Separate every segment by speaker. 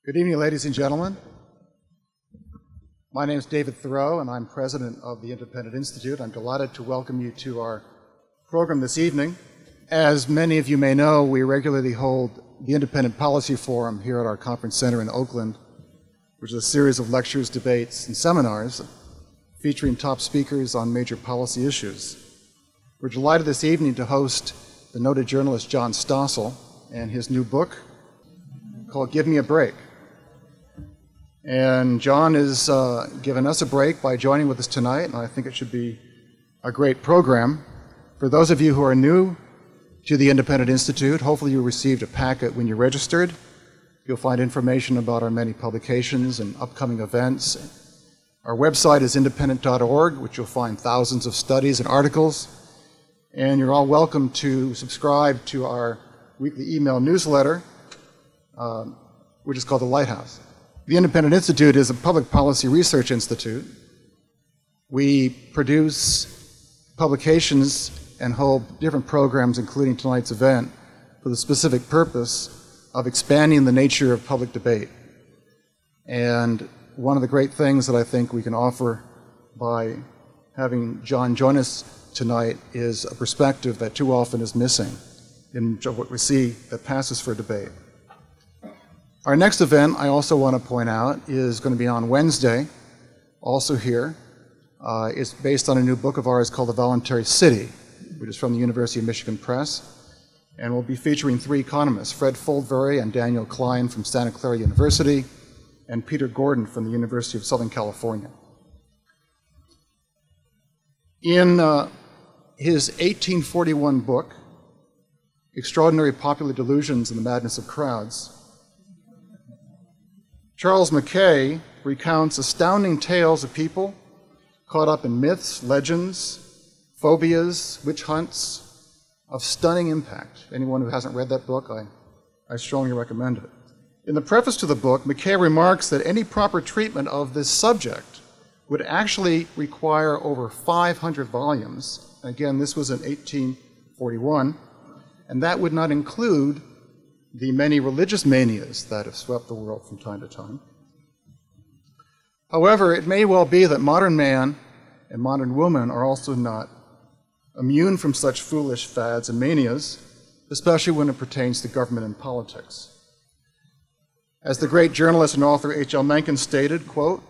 Speaker 1: Good evening, ladies and gentlemen. My name is David Theroux, and I'm president of the Independent Institute. I'm delighted to welcome you to our program this evening. As many of you may know, we regularly hold the Independent Policy Forum here at our conference center in Oakland, which is a series of lectures, debates, and seminars featuring top speakers on major policy issues. We're delighted this evening to host the noted journalist John Stossel and his new book called Give Me a Break. And John has given us a break by joining with us tonight, and I think it should be a great program. For those of you who are new to the Independent Institute, hopefully you received a packet when you registered. You'll find information about our many publications and upcoming events. Our website is independent.org, which you'll find thousands of studies and articles. And you're all welcome to subscribe to our weekly email newsletter, which is called The Lighthouse. The Independent Institute is a public policy research institute. We produce publications and hold different programs, including tonight's event, for the specific purpose of expanding the nature of public debate. And one of the great things that I think we can offer by having John join us tonight is a perspective that too often is missing in what we see that passes for debate. Our next event, I also want to point out, is going to be on Wednesday, also here. It's based on a new book of ours called The Voluntary City, which is from the University of Michigan Press. And we'll be featuring three economists, Fred Foldbury and Daniel Klein from Santa Clara University, and Peter Gordon from the University of Southern California. In his 1841 book, Extraordinary Popular Delusions and the Madness of Crowds, Charles Mackay recounts astounding tales of people caught up in myths, legends, phobias, witch hunts of stunning impact. Anyone who hasn't read that book, I strongly recommend it. In the preface to the book, Mackay remarks that any proper treatment of this subject would actually require over 500 volumes. Again, this was in 1841, and that would not include the many religious manias that have swept the world from time to time. However, it may well be that modern man and modern woman are also not immune from such foolish fads and manias, especially when it pertains to government and politics. As the great journalist and author H.L. Mencken stated, quote,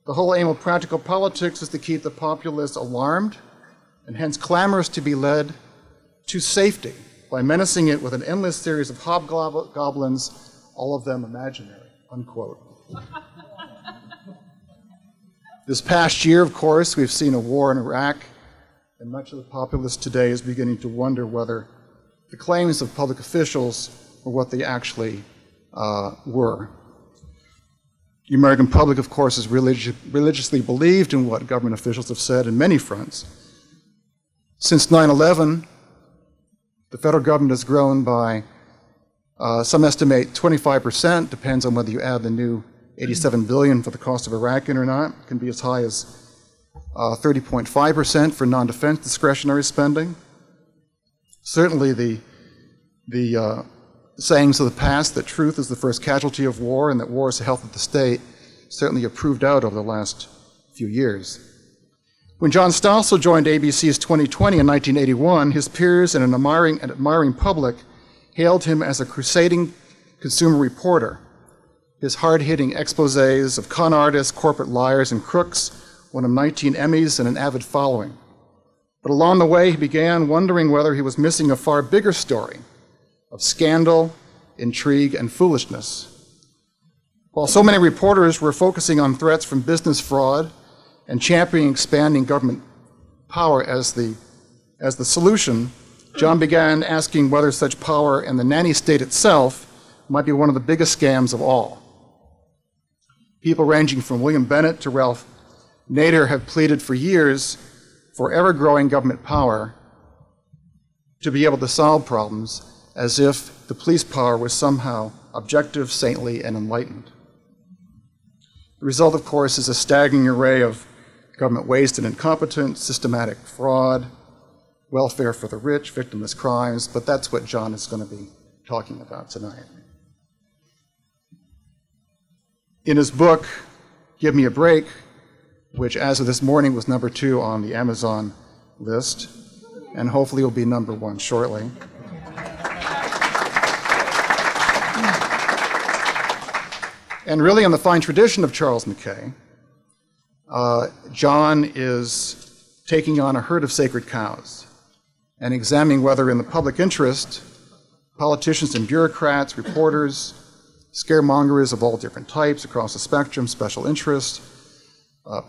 Speaker 1: "The whole aim of practical politics is to keep the populace alarmed and hence clamorous to be led to safety by menacing it with an endless series of hobgoblins, all of them imaginary," unquote. This past year, of course, we've seen a war in Iraq, and much of the populace today is beginning to wonder whether the claims of public officials were what they actually were. The American public, of course, has religiously believed in what government officials have said in many fronts. Since 9/11, the federal government has grown by, some estimate 25%, depends on whether you add the new $87 billion for the cost of Iraq in or not. It can be as high as 30.5% for non-defense discretionary spending. Certainly the sayings of the past that truth is the first casualty of war and that war is the health of the state certainly have proved out over the last few years. When John Stossel joined ABC's 2020 in 1981, his peers and an admiring public hailed him as a crusading consumer reporter. His hard-hitting exposés of con artists, corporate liars, and crooks won him 19 Emmys and an avid following. But along the way, he began wondering whether he was missing a far bigger story of scandal, intrigue, and foolishness. While so many reporters were focusing on threats from business fraud and championing expanding government power as the solution, John began asking whether such power and the Nanny State itself might be one of the biggest scams of all. People ranging from William Bennett to Ralph Nader have pleaded for years for ever-growing government power to be able to solve problems, as if the police power was somehow objective, saintly, and enlightened. The result, of course, is a staggering array of government waste and incompetence, systematic fraud, welfare for the rich, victimless crimes, but that's what John is going to be talking about tonight. In his book, Give Me a Break, which as of this morning was #2 on the Amazon list, and hopefully will be #1 shortly. And really in the fine tradition of Charles Mackay, John is taking on a herd of sacred cows and examining whether in the public interest, politicians and bureaucrats, reporters, scaremongers of all different types across the spectrum, special interests,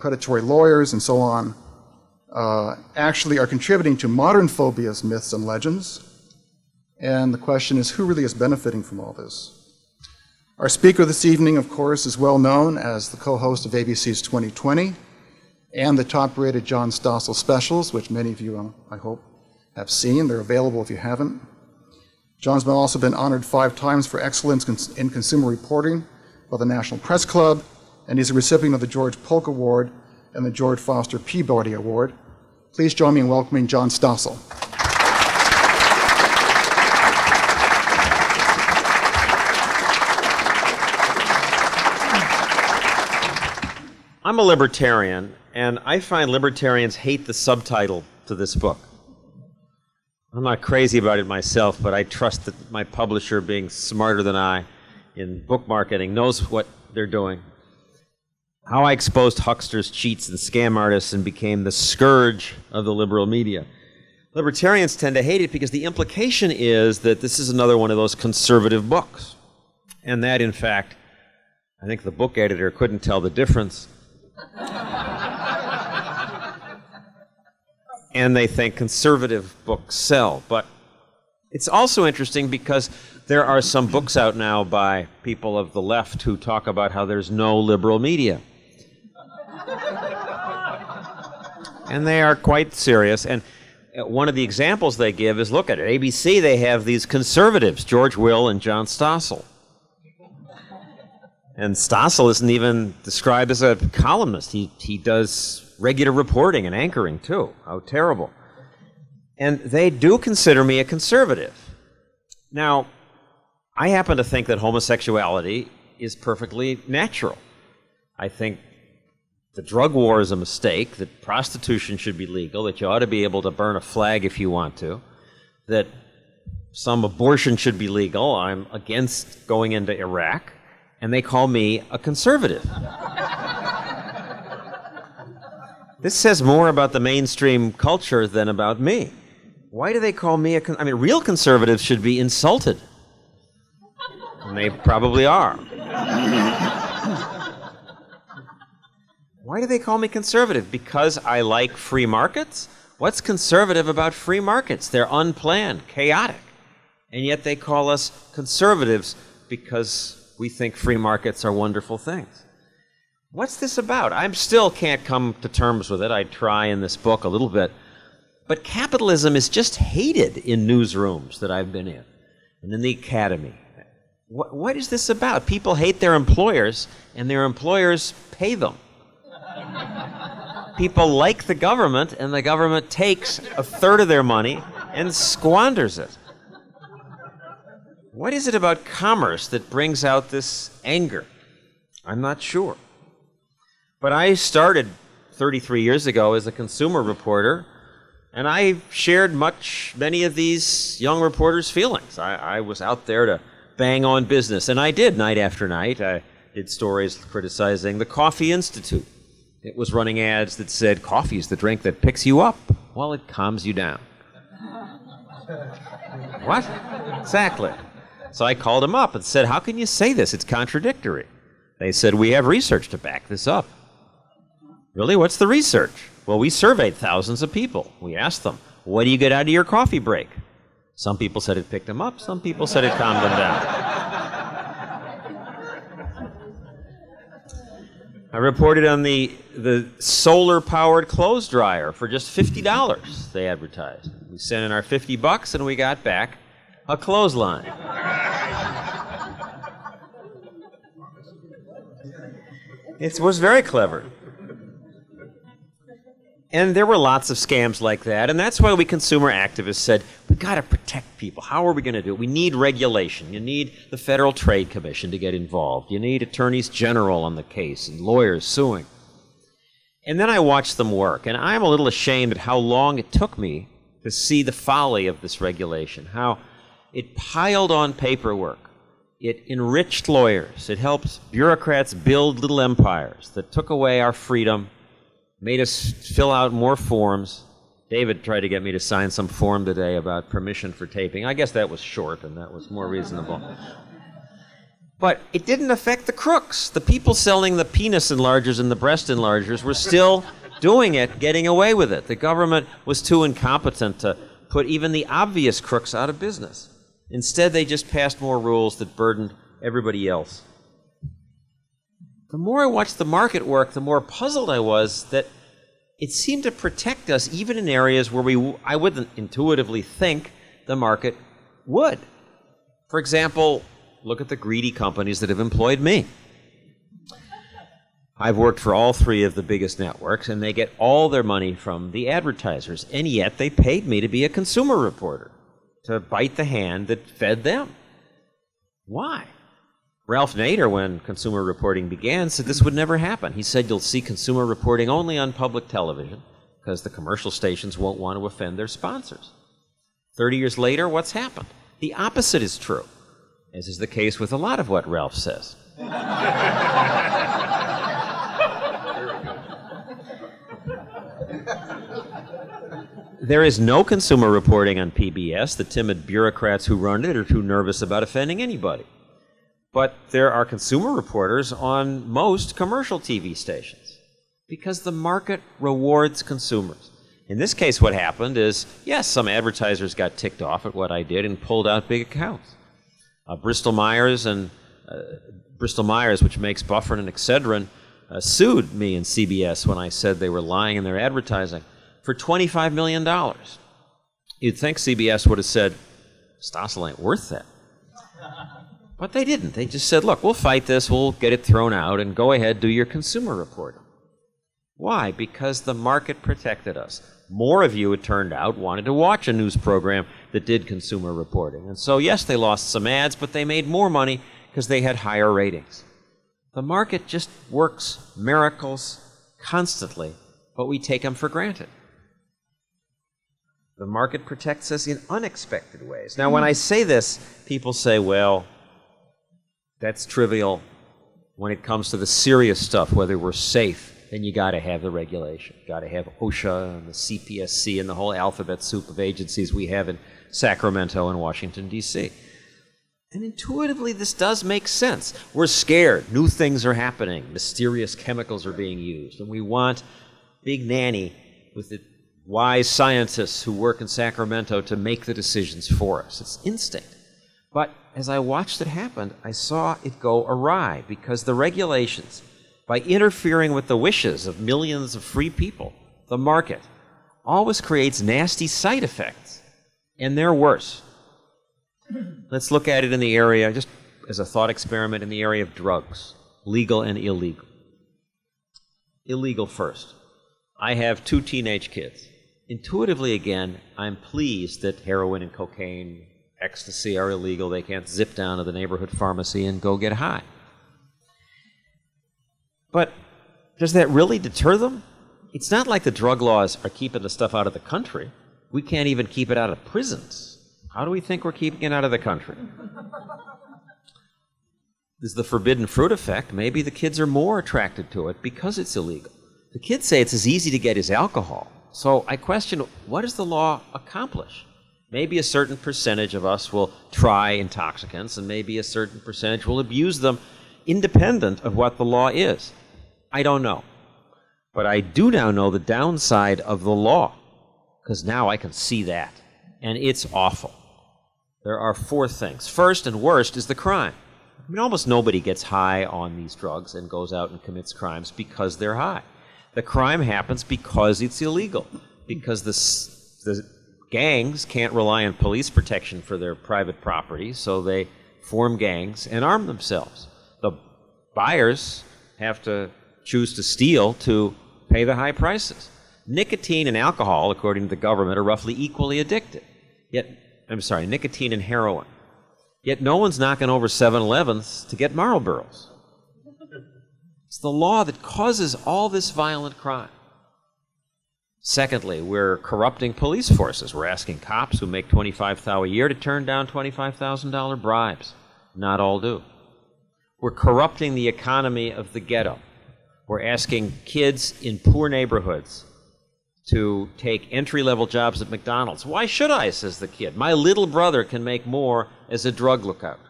Speaker 1: predatory lawyers, and so on, actually are contributing to modern phobias, myths, and legends. And the question is, who really is benefiting from all this? Our speaker this evening, of course, is well known as the co-host of ABC's 2020 and the top-rated John Stossel specials, which many of you, I hope, have seen. They're available if you haven't. John's also been honored 5 times for excellence in consumer reporting by the National Press Club, and he's a recipient of the George Polk Award and the George Foster Peabody Award. Please join me in welcoming John Stossel.
Speaker 2: I'm a libertarian, and I find libertarians hate the subtitle to this book. I'm not crazy about it myself, but I trust that my publisher, being smarter than I in book marketing, knows what they're doing. How I exposed hucksters, cheats, and scam artists and became the scourge of the liberal media. Libertarians tend to hate it because the implication is that this is another one of those conservative books. And that, in fact, I think the book editor couldn't tell the difference. And they think conservative books sell. But it's also interesting because there are some books out now by people of the left who talk about how there's no liberal media. And they are quite serious. And one of the examples they give is, look at it. ABC, they have these conservatives, George Will and John Stossel. And Stossel isn't even described as a columnist. He does regular reporting and anchoring, too. How terrible. And they do consider me a conservative. Now, I happen to think that homosexuality is perfectly natural. I think the drug war is a mistake, that prostitution should be legal, that you ought to be able to burn a flag if you want to, that some abortion should be legal. I'm against going into Iraq. And they call me a conservative. This says more about the mainstream culture than about me. Why do they call me I mean, real conservatives should be insulted. And they probably are. Why do they call me conservative? Because I like free markets? What's conservative about free markets? They're unplanned, chaotic. And yet they call us conservatives because we think free markets are wonderful things. What's this about? I still can't come to terms with it. I try in this book a little bit. But capitalism is just hated in newsrooms that I've been in and in the academy. What is this about? People hate their employers, and their employers pay them. People like the government, and the government takes 1/3 of their money and squanders it. What is it about commerce that brings out this anger? I'm not sure. But I started 33 years ago as a consumer reporter, and I shared many of these young reporters' feelings. I was out there to bang on business, and I did night after night. I did stories criticizing the Coffee Institute. It was running ads that said, coffee is the drink that picks you up while it calms you down. What? Exactly. So I called them up and said, how can you say this? It's contradictory. They said, we have research to back this up. Really? What's the research? Well, we surveyed thousands of people. We asked them, what do you get out of your coffee break? Some people said it picked them up. Some people said it calmed them down. I reported on the solar-powered clothes dryer for just $50, they advertised. We sent in our $50 and we got back a clothesline. It was very clever. And there were lots of scams like that, and that's why we consumer activists said, we've got to protect people. How are we going to do it? We need regulation. You need the Federal Trade Commission to get involved. You need attorneys general on the case and lawyers suing. And then I watched them work, and I'm a little ashamed at how long it took me to see the folly of this regulation, how it piled on paperwork. It enriched lawyers. It helped bureaucrats build little empires that took away our freedom, made us fill out more forms. David tried to get me to sign some form today about permission for taping. I guess that was short and that was more reasonable. But it didn't affect the crooks. The people selling the penis enlargers and the breast enlargers were still doing it, getting away with it. The government was too incompetent to put even the obvious crooks out of business. Instead, they just passed more rules that burdened everybody else. The more I watched the market work, the more puzzled I was that it seemed to protect us even in areas where I wouldn't intuitively think the market would. For example, look at the greedy companies that have employed me. I've worked for all three of the biggest networks, and they get all their money from the advertisers, and yet they paid me to be a consumer reporter, to bite the hand that fed them. Why? Ralph Nader, when consumer reporting began, said this would never happen. He said you'll see consumer reporting only on public television because the commercial stations won't want to offend their sponsors. 30 years later, what's happened? The opposite is true, as is the case with a lot of what Ralph says. There is no consumer reporting on PBS. The timid bureaucrats who run it are too nervous about offending anybody. But there are consumer reporters on most commercial TV stations because the market rewards consumers. In this case, what happened is, yes, some advertisers got ticked off at what I did and pulled out big accounts. Bristol Myers, which makes Bufferin and Excedrin, sued me and CBS when I said they were lying in their advertising for $25 million. You'd think CBS would have said, Stossel ain't worth that. But they didn't. They just said, look, we'll fight this, we'll get it thrown out, and go ahead, do your consumer reporting. Why? Because the market protected us. More of you, it turned out, wanted to watch a news program that did consumer reporting. And so, yes, they lost some ads, but they made more money because they had higher ratings. The market just works miracles constantly, but we take them for granted. The market protects us in unexpected ways. Now, when I say this, people say, well, that's trivial. When it comes to the serious stuff, whether we're safe, then you got to have the regulation. You got to have OSHA and the CPSC and the whole alphabet soup of agencies we have in Sacramento and Washington, D.C. And intuitively, this does make sense. We're scared. New things are happening. Mysterious chemicals are being used. And we want Big Nanny with the wise scientists who work in Sacramento to make the decisions for us. It's instinct. But as I watched it happen, I saw it go awry because the regulations, by interfering with the wishes of millions of free people, the market, always creates nasty side effects, and they're worse. Let's look at it in the area, just as a thought experiment, in the area of drugs, legal and illegal. Illegal first. I have 2 teenage kids. Intuitively, again, I'm pleased that heroin and cocaine, ecstasy are illegal. They can't zip down to the neighborhood pharmacy and go get high. But does that really deter them? It's not like the drug laws are keeping the stuff out of the country. We can't even keep it out of prisons. How do we think we're keeping it out of the country? There's the forbidden fruit effect. Maybe the kids are more attracted to it because it's illegal. The kids say it's as easy to get as alcohol. So I question, what does the law accomplish? Maybe a certain percentage of us will try intoxicants, and maybe a certain percentage will abuse them independent of what the law is. I don't know. But I do now know the downside of the law, because now I can see that, and it's awful. There are 4 things. First and worst is the crime. I mean, almost nobody gets high on these drugs and goes out and commits crimes because they're high. The crime happens because it's illegal, because the gangs can't rely on police protection for their private property, so they form gangs and arm themselves. The buyers have to choose to steal to pay the high prices. Nicotine and alcohol, according to the government, are roughly equally addictive. Nicotine and heroin. Yet no one's knocking over 7-Elevens to get Marlboros. It's the law that causes all this violent crime. Secondly, we're corrupting police forces. We're asking cops who make $25,000 a year to turn down $25,000 bribes. Not all do. We're corrupting the economy of the ghetto. We're asking kids in poor neighborhoods to take entry-level jobs at McDonald's. Why should I, says the kid. My little brother can make more as a drug lookout.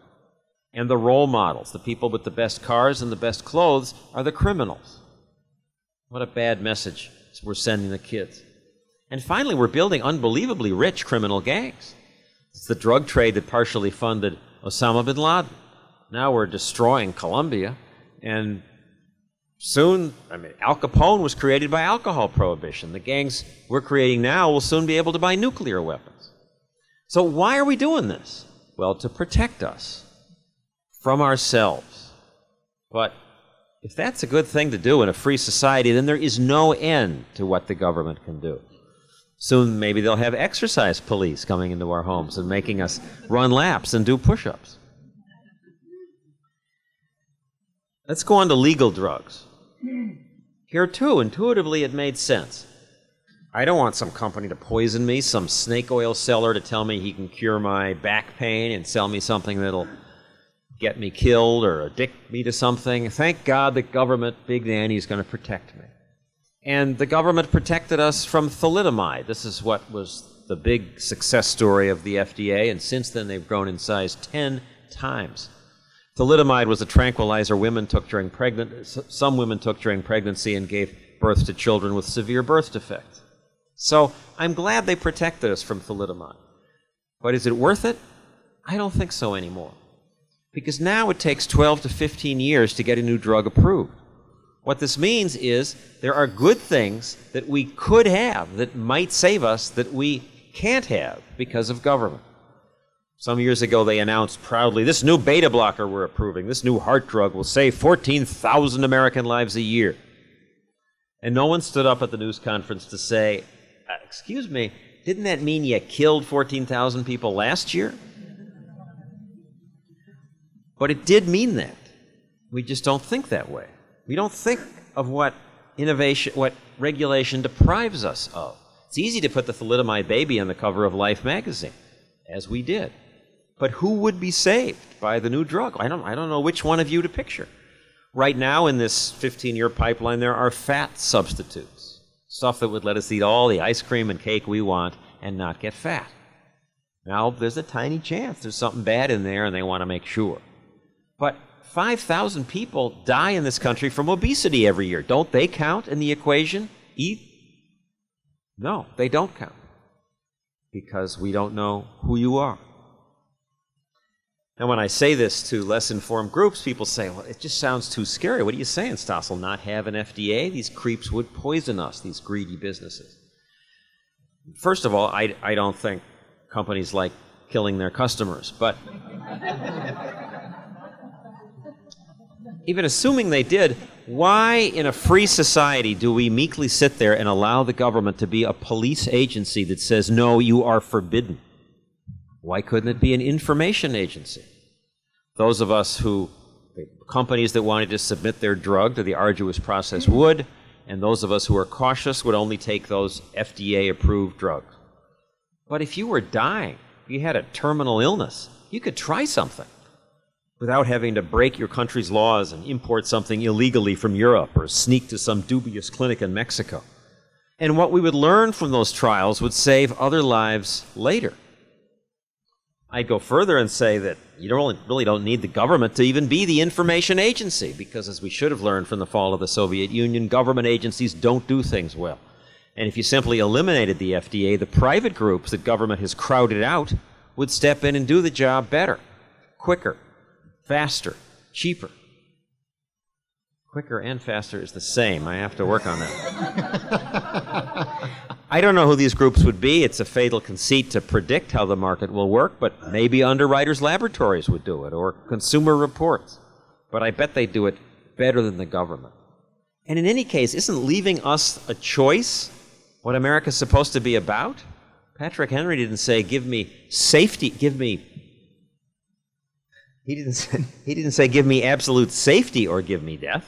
Speaker 2: And the role models, the people with the best cars and the best clothes, are the criminals. What a bad message we're sending the kids. And finally, we're building unbelievably rich criminal gangs. It's the drug trade that partially funded Osama bin Laden. Now we're destroying Colombia, and soon, Al Capone was created by alcohol prohibition. The gangs we're creating now will soon be able to buy nuclear weapons. So why are we doing this? Well, to protect us from ourselves. But if that's a good thing to do in a free society, then there is no end to what the government can do. Soon maybe they'll have exercise police coming into our homes and making us run laps and do push-ups. Let's go on to legal drugs. Here too, intuitively it made sense. I don't want some company to poison me, some snake oil seller to tell me he can cure my back pain and sell me something that'll get me killed or addict me to something. Thank God the government, Big Nanny, is going to protect me. And the government protected us from thalidomide. This is what was the big success story of the FDA, and since then they've grown in size 10 times. Thalidomide was a tranquilizer some women took during pregnancy and gave birth to children with severe birth defects. So I'm glad they protected us from thalidomide. But is it worth it? I don't think so anymore. Because now it takes 12 to 15 years to get a new drug approved. What this means is there are good things that we could have that might save us that we can't have because of government. Some years ago they announced proudly, this new beta blocker we're approving, this new heart drug will save 14,000 American lives a year. And no one stood up at the news conference to say, excuse me, didn't that mean you killed 14,000 people last year? But it did mean that. We just don't think that way. We don't think of what innovation, what regulation deprives us of. It's easy to put the thalidomide baby on the cover of Life magazine, as we did. But who would be saved by the new drug? I don't know which one of you to picture. Right now in this 15-year pipeline, there are fat substitutes, stuff that would let us eat all the ice cream and cake we want and not get fat. Now, there's a tiny chance there's something bad in there and they want to make sure. But 5,000 people die in this country from obesity every year. Don't they count in the equation? Eat? No, they don't count. Because we don't know who you are. Now, when I say this to less informed groups, people say, well, it just sounds too scary. What are you saying, Stossel? Not have an FDA? These creeps would poison us, these greedy businesses. First of all, I don't think companies like killing their customers, but even assuming they did, why in a free society do we meekly sit there and allow the government to be a police agency that says, no, you are forbidden? Why couldn't it be an information agency? Those of us who, companies that wanted to submit their drug to the arduous process would, and those of us who are cautious would only take those FDA-approved drugs. But if you were dying, if you had a terminal illness, you could try something without having to break your country's laws and import something illegally from Europe or sneak to some dubious clinic in Mexico. And what we would learn from those trials would save other lives later. I'd go further and say that you really don't need the government to even be the information agency, because as we should have learned from the fall of the Soviet Union, government agencies don't do things well. And if you simply eliminated the FDA, the private groups that government has crowded out would step in and do the job better, quicker, faster, cheaper. Quicker and faster is the same. I have to work on that. I don't know who these groups would be. It's a fatal conceit to predict how the market will work, but maybe Underwriters Laboratories would do it, or Consumer Reports. But I bet they'd do it better than the government. And in any case, isn't leaving us a choice what America's supposed to be about? Patrick Henry didn't say, give me safety, he didn't say, give me absolute safety or give me death.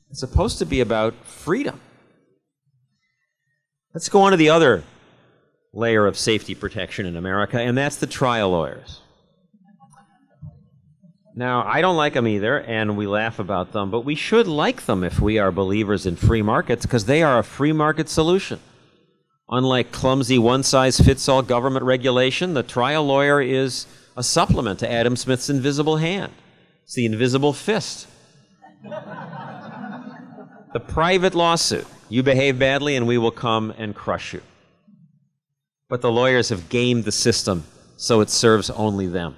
Speaker 2: It's supposed to be about freedom. Let's go on to the other layer of safety protection in America, and that's the trial lawyers. Now, I don't like them either, and we laugh about them, but we should like them if we are believers in free markets, because they are a free market solution. Unlike clumsy one-size-fits-all government regulation, the trial lawyer is a supplement to Adam Smith's invisible hand. It's the invisible fist. The private lawsuit. You behave badly and we will come and crush you. But the lawyers have gamed the system so it serves only them.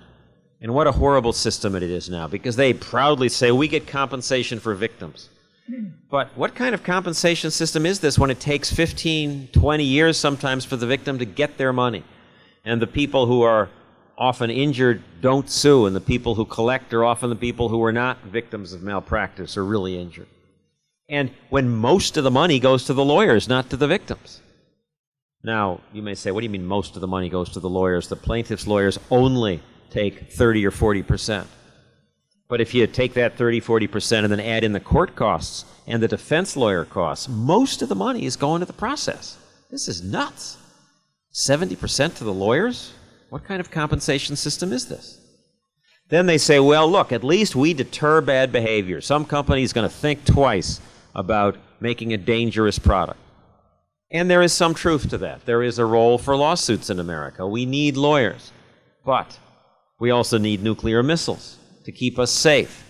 Speaker 2: And what a horrible system it is now, because they proudly say we get compensation for victims. But what kind of compensation system is this when it takes 15, 20 years sometimes for the victim to get their money? And the people who are often injured don't sue, and the people who collect are often the people who are not victims of malpractice or really injured. And when most of the money goes to the lawyers, not to the victims. Now, you may say, what do you mean most of the money goes to the lawyers? The plaintiff's lawyers only take 30 or 40%. But if you take that 30, 40% and then add in the court costs and the defense lawyer costs, most of the money is going to the process. This is nuts. 70% to the lawyers? What kind of compensation system is this? Then they say, well, look, at least we deter bad behavior. Some company's going to think twice about making a dangerous product. And there is some truth to that. There is a role for lawsuits in America. We need lawyers. But we also need nuclear missiles to keep us safe.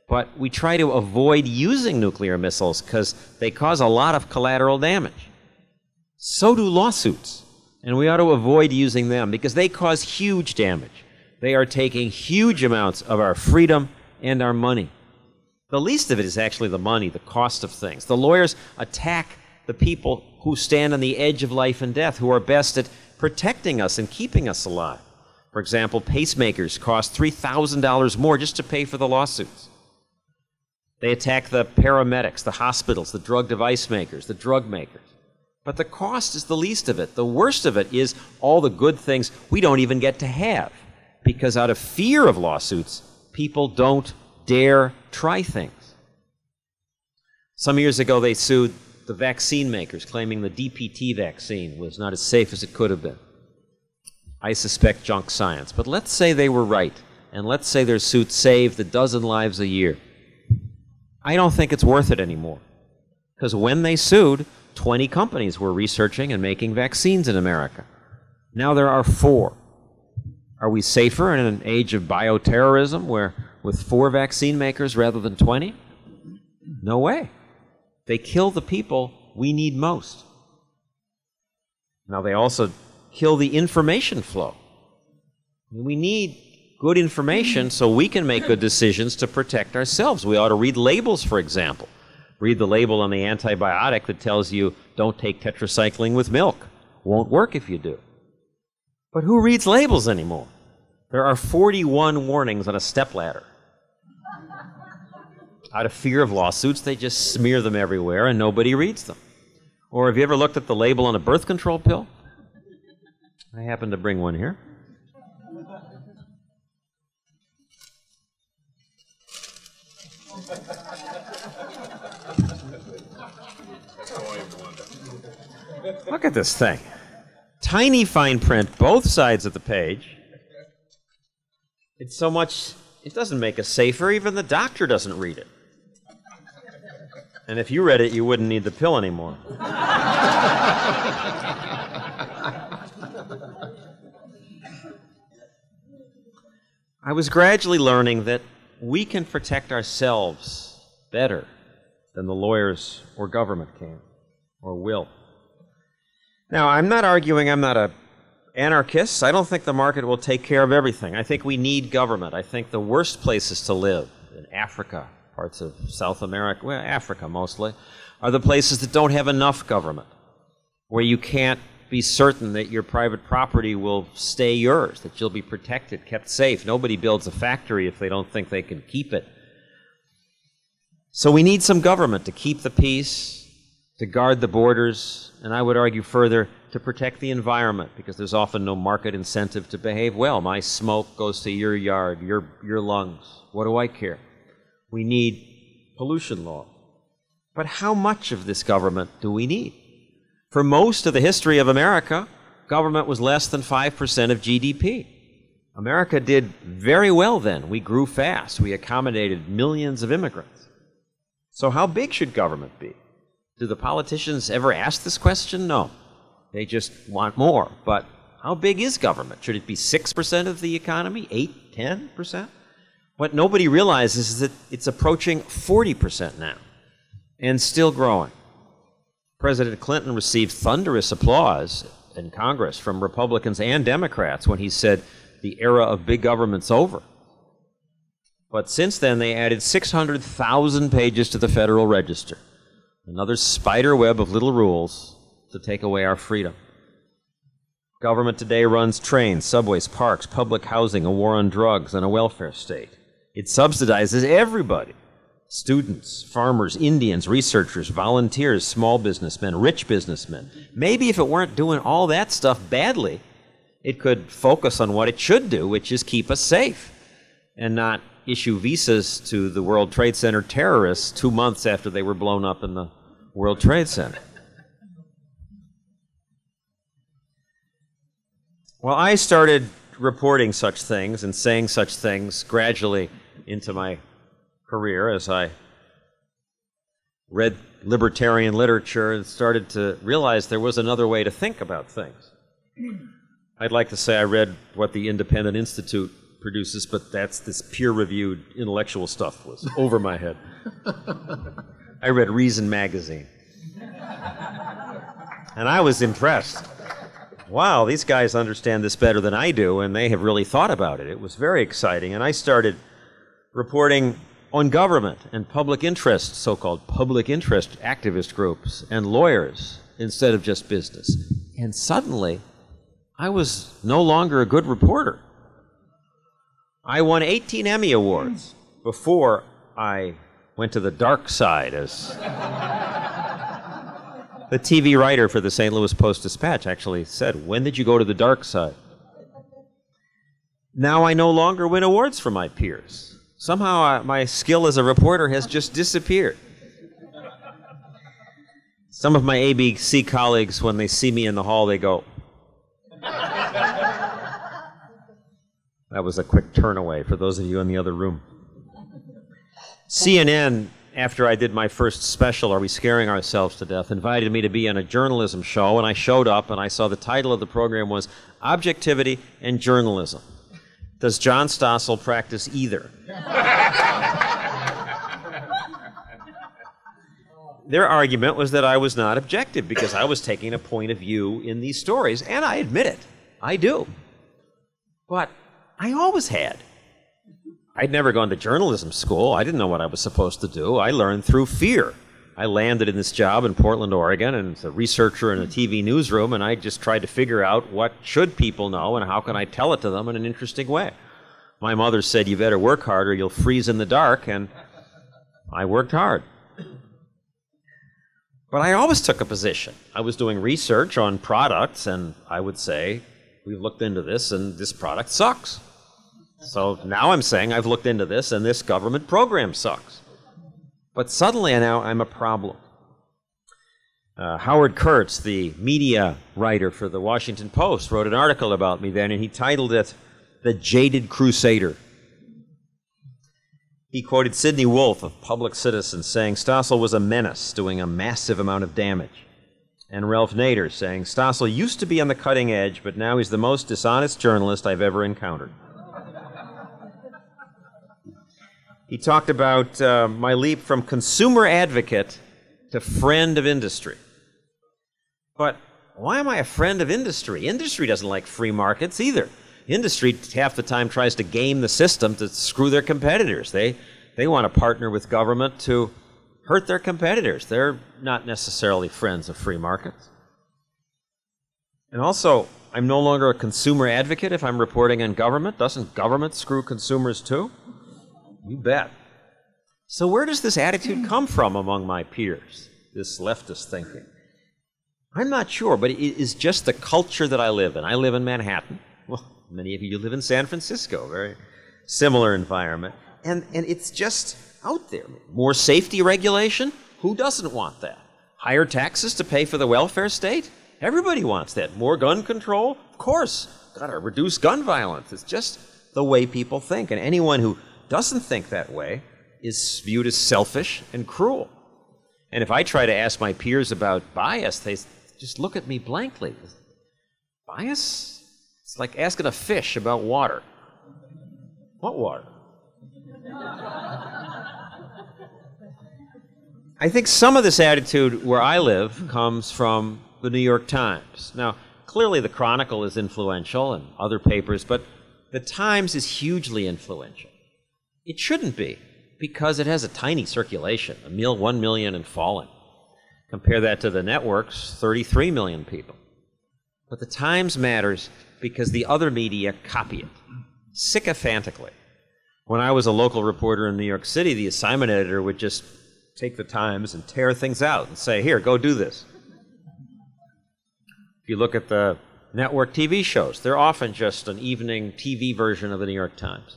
Speaker 2: But we try to avoid using nuclear missiles because they cause a lot of collateral damage. So do lawsuits. And we ought to avoid using them because they cause huge damage. They are taking huge amounts of our freedom and our money. The least of it is actually the money, the cost of things. The lawyers attack the people who stand on the edge of life and death, who are best at protecting us and keeping us alive. For example, pacemakers cost $3,000 more just to pay for the lawsuits. They attack the paramedics, the hospitals, the drug device makers, the drug makers. But the cost is the least of it. The worst of it is all the good things we don't even get to have, because out of fear of lawsuits, people don't dare try things. Some years ago, they sued the vaccine makers, claiming the DPT vaccine was not as safe as it could have been. I suspect junk science. But let's say they were right, and let's say their suit saved a dozen lives a year. I don't think it's worth it anymore. Because when they sued, 20 companies were researching and making vaccines in America. Now there are 4. Are we safer in an age of bioterrorism where with 4 vaccine makers rather than 20? No way. They kill the people we need most. Now they also kill the information flow. We need good information so we can make good decisions to protect ourselves. We ought to read labels, for example. Read the label on the antibiotic that tells you don't take tetracycline with milk. Won't work if you do. But who reads labels anymore? There are 41 warnings on a stepladder. Out of fear of lawsuits, they just smear them everywhere and nobody reads them. Or have you ever looked at the label on a birth control pill? I happen to bring one here. Look at this thing. Tiny fine print, both sides of the page. It's so much, it doesn't make us safer. Even the doctor doesn't read it. And if you read it, you wouldn't need the pill anymore. I was gradually learning that we can protect ourselves better than the lawyers or government can or will. Now, I'm not arguing I'm not an anarchist. I don't think the market will take care of everything. I think we need government. I think the worst places to live, in Africa, parts of South America, well, Africa mostly, are the places that don't have enough government, where you can't be certain that your private property will stay yours, that you'll be protected, kept safe. Nobody builds a factory if they don't think they can keep it. So we need some government to keep the peace, to guard the borders, and I would argue further, to protect the environment, because there's often no market incentive to behave well. My smoke goes to your yard, your lungs. What do I care? We need pollution law. But how much of this government do we need? For most of the history of America, government was less than 5% of GDP. America did very well then. We grew fast. We accommodated millions of immigrants. So how big should government be? Do the politicians ever ask this question? No. They just want more. But how big is government? Should it be 6% of the economy? 8, 10%? What nobody realizes is that it's approaching 40% now, and still growing. President Clinton received thunderous applause in Congress from Republicans and Democrats when he said the era of big government's over. But since then, they added 600,000 pages to the Federal Register. Another spider web of little rules to take away our freedom. Government today runs trains, subways, parks, public housing, a war on drugs, and a welfare state. It subsidizes everybody. Students, farmers, Indians, researchers, volunteers, small businessmen, rich businessmen. Maybe if it weren't doing all that stuff badly, it could focus on what it should do, which is keep us safe, and not issue visas to the World Trade Center terrorists 2 months after they were blown up in the World Trade Center. Well, I started reporting such things and saying such things gradually into my career as I read libertarian literature and started to realize there was another way to think about things. I'd like to say I read what the Independent Institute produces, but this peer-reviewed intellectual stuff was over my head. I read Reason magazine. And I was impressed. Wow, these guys understand this better than I do, and they have really thought about it. It was very exciting, and I started reporting on government and public interest, so-called public interest activist groups, and lawyers, instead of just business. And suddenly, I was no longer a good reporter. I won 18 Emmy Awards before I went to the dark side, as the TV writer for the St. Louis Post-Dispatch actually said. When did you go to the dark side? Now I no longer win awards for my peers. Somehow my skill as a reporter has just disappeared. Some of my ABC colleagues, when they see me in the hall, they go, that was a quick turn away for those of you in the other room. CNN, after I did my first special, Are We Scaring Ourselves to Death, invited me to be on a journalism show, and I showed up and I saw the title of the program was Objectivity and Journalism. Does John Stossel practice either? Their argument was that I was not objective because I was taking a point of view in these stories, and I admit it, I do. But I always had. I'd never gone to journalism school. I didn't know what I was supposed to do. I learned through fear. I landed in this job in Portland, Oregon, and as a researcher in a TV newsroom, and I just tried to figure out what should people know and how can I tell it to them in an interesting way. My mother said, you better work hard or you'll freeze in the dark, and I worked hard. But I always took a position. I was doing research on products, and I would say, we've looked into this, and this product sucks. So now I'm saying I've looked into this, and this government program sucks. But suddenly now I'm a problem. Howard Kurtz, the media writer for the Washington Post, wrote an article about me then, and he titled it, The Jaded Crusader. He quoted Sidney Wolfe of Public Citizen saying Stossel was a menace, doing a massive amount of damage. And Ralph Nader saying, Stossel used to be on the cutting edge, but now he's the most dishonest journalist I've ever encountered. He talked about my leap from consumer advocate to friend of industry. But why am I a friend of industry? Industry doesn't like free markets either. Industry half the time tries to game the system to screw their competitors. They want to partner with government to hurt their competitors. They're not necessarily friends of free markets. And also, I'm no longer a consumer advocate if I'm reporting on government. Doesn't government screw consumers too? You bet. So where does this attitude come from among my peers? this leftist thinking? I'm not sure, but it is just the culture that I live in. I live in Manhattan. Well, many of you live in San Francisco, very similar environment. And it's just out there. More safety regulation? Who doesn't want that? Higher taxes to pay for the welfare state? Everybody wants that. More gun control? Of course. Got to reduce gun violence. It's just the way people think. And anyone who doesn't think that way is viewed as selfish and cruel. And if I try to ask my peers about bias, they just look at me blankly. Bias? It's like asking a fish about water. What water? I think some of this attitude where I live comes from the New York Times. Now, clearly the Chronicle is influential and other papers, but the Times is hugely influential. It shouldn't be, because it has a tiny circulation, 1 million and falling. Compare that to the networks, 33 million people. But the Times matters because the other media copy it, sycophantically. When I was a local reporter in New York City, the assignment editor would just take the Times and tear things out and say, here, go do this. If you look at the network TV shows, they're often just an evening TV version of the New York Times.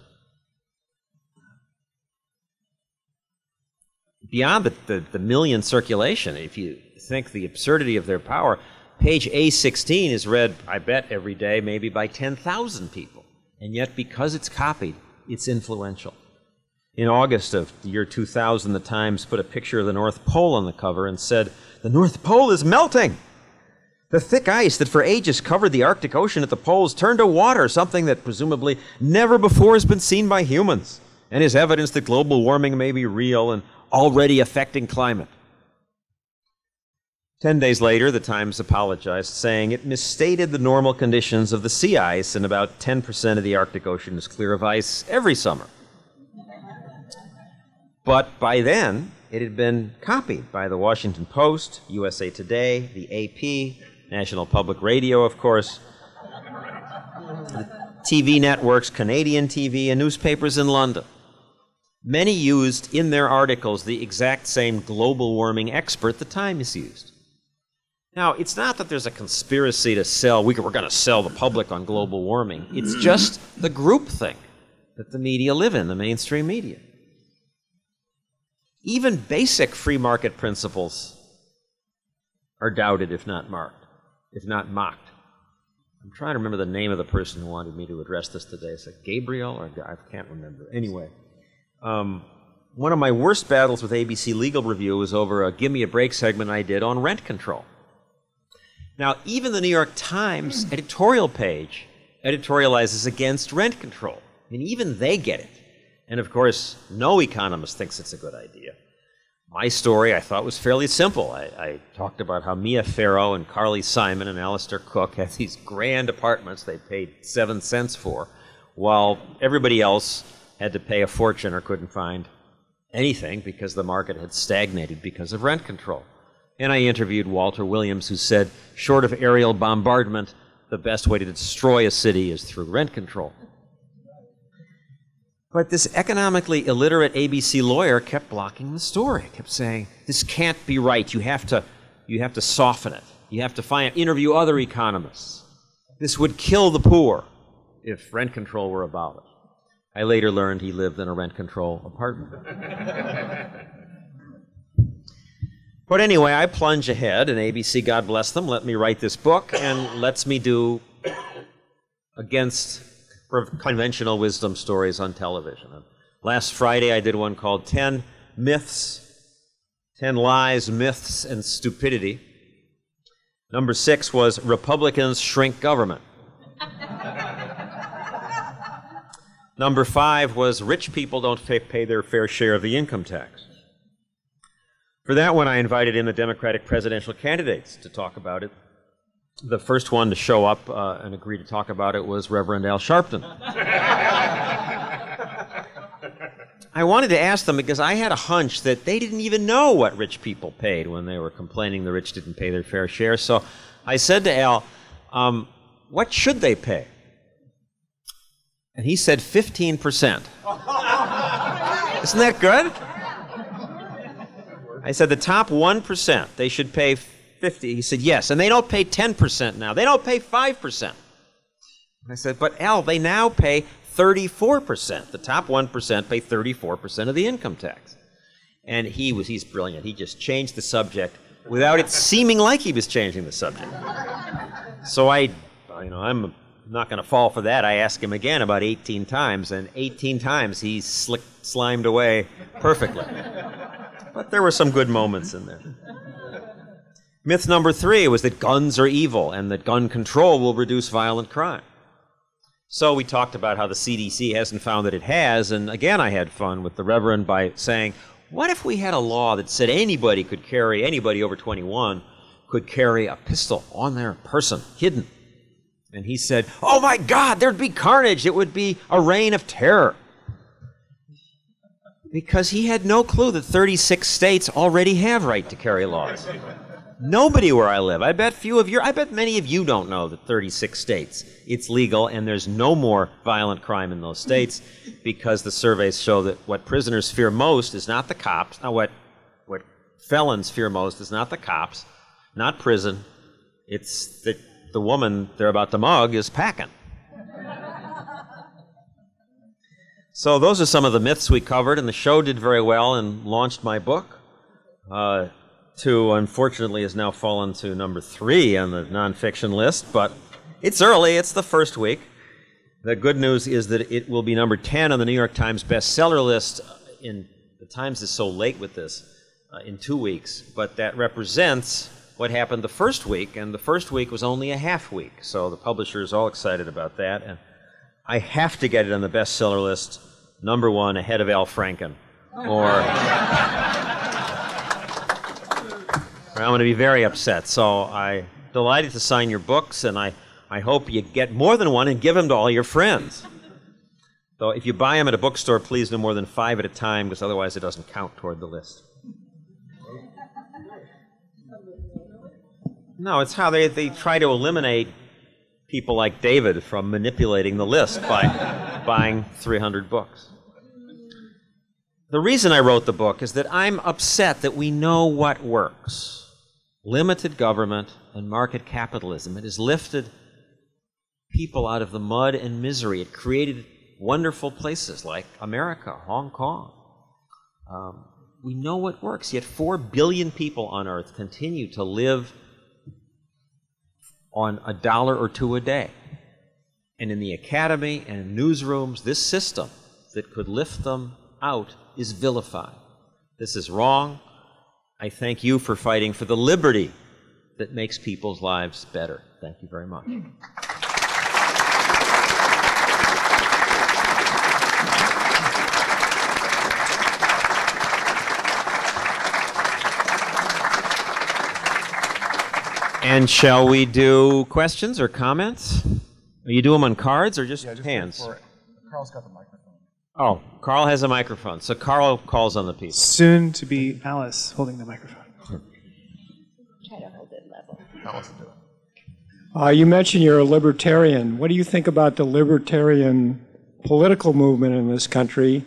Speaker 2: Beyond the million circulation, if you think the absurdity of their power, page A16 is read, I bet, every day, maybe by 10,000 people. And yet, because it's copied, it's influential. In August of the year 2000, the Times put a picture of the North Pole on the cover and said, "The North Pole is melting! The thick ice that for ages covered the Arctic Ocean at the poles turned to water, something that presumably never before has been seen by humans, and is evidence that global warming may be real and already affecting climate." 10 days later, the Times apologized, saying it misstated the normal conditions of the sea ice, and about 10% of the Arctic Ocean is clear of ice every summer. But by then, it had been copied by the Washington Post, USA Today, the AP, National Public Radio, of course, the TV networks, Canadian TV, and newspapers in London. Many used in their articles the exact same global warming expert the Times used. Now, it's not that there's a conspiracy to sell, we're going to sell the public on global warming. It's just the groupthink that the media live in, the mainstream media. Even basic free market principles are doubted, if not mocked. I'm trying to remember the name of the person who wanted me to address this today. Is it Gabriel? Or I can't remember. Anyway, one of my worst battles with ABC Legal Review was over a Give Me a Break segment I did on rent control. Now, even the New York Times editorial page editorializes against rent control. I mean, even they get it. And of course, no economist thinks it's a good idea. My story, I thought, was fairly simple. I talked about how Mia Farrow and Carly Simon and Alistair Cook had these grand apartments they paid 7 cents for, while everybody else had to pay a fortune or couldn't find anything because the market had stagnated because of rent control. And I interviewed Walter Williams, who said, short of aerial bombardment, the best way to destroy a city is through rent control. But this economically illiterate ABC lawyer kept blocking the story, kept saying, this can't be right, you have to soften it. You have to interview other economists. This would kill the poor if rent control were abolished. I later learned he lived in a rent control apartment. But anyway, I plunge ahead, and ABC, God bless them, let me write this book and lets me do against conventional wisdom stories on television. Last Friday, I did one called 10 Lies, Myths, and Stupidity. Number 6 was Republicans Shrink Government. Number 5 was Rich People Don't Pay Their Fair Share of the Income Tax. For that one, I invited in the Democratic presidential candidates to talk about it. The first one to show up and agree to talk about it was Reverend Al Sharpton. I wanted to ask them because I had a hunch that they didn't even know what rich people paid when they were complaining the rich didn't pay their fair share. So I said to Al, what should they pay? And he said 15%. Isn't that good? I said, the top 1%, they should pay 50. He said, yes, and they don't pay 10% now. They don't pay 5%. I said, but Al, they now pay 34%. The top 1% pay 34% of the income tax. And he's brilliant. He just changed the subject without it seeming like he was changing the subject. So I'm not going to fall for that. I asked him again about 18 times, and 18 times he slimed away perfectly. But there were some good moments in there. Myth number 3 was that guns are evil and that gun control will reduce violent crime. So we talked about how the CDC hasn't found that it has, and again I had fun with the Reverend by saying, what if we had a law that said anybody over 21 could carry a pistol on their person, hidden? And he said, oh my God, there'd be carnage. It would be a reign of terror. Because he had no clue that 36 states already have right to carry laws. Nobody where I live. I bet many of you don't know that 36 states it's legal, and there's no more violent crime in those states because the surveys show that what prisoners fear most is not the cops. Now, what felons fear most is not the cops, not prison. It's that the woman they're about to mug is packing. So those are some of the myths we covered, and the show did very well and launched my book. 2, unfortunately, has now fallen to number 3 on the nonfiction list, but it's early. It's the first week. The good news is that it will be number 10 on the New York Times bestseller list. The Times is so late with this, in 2 weeks, but that represents what happened the first week, and the first week was only a half week, so the publisher is all excited about that, and I have to get it on the bestseller list, number 1, ahead of Al Franken, or I'm going to be very upset. So I'm delighted to sign your books, and I hope you get more than one and give them to all your friends. Though if you buy them at a bookstore, please no more than 5 at a time, because otherwise it doesn't count toward the list. No, it's how they try to eliminate people like David from manipulating the list by buying 300 books. The reason I wrote the book is that I'm upset that we know what works. Limited government and market capitalism. It has lifted people out of the mud and misery. It created wonderful places like America, Hong Kong. We know what works, yet 4 billion people on Earth continue to live on $1 or $2 a day. And in the academy and in newsrooms, this system that could lift them out is vilified. This is wrong. I thank you for fighting for the liberty that makes people's lives better. Thank you very much. And shall we do questions or comments? You do them on cards or just hands?
Speaker 1: Carl's got the microphone.
Speaker 2: Oh, Carl has a microphone. So Carl calls on the people.
Speaker 3: Soon to be Alice holding the microphone.
Speaker 4: Try to hold it level.
Speaker 1: Alice will do it.
Speaker 3: You mentioned you're a libertarian. What do you think about the libertarian political movement in this country?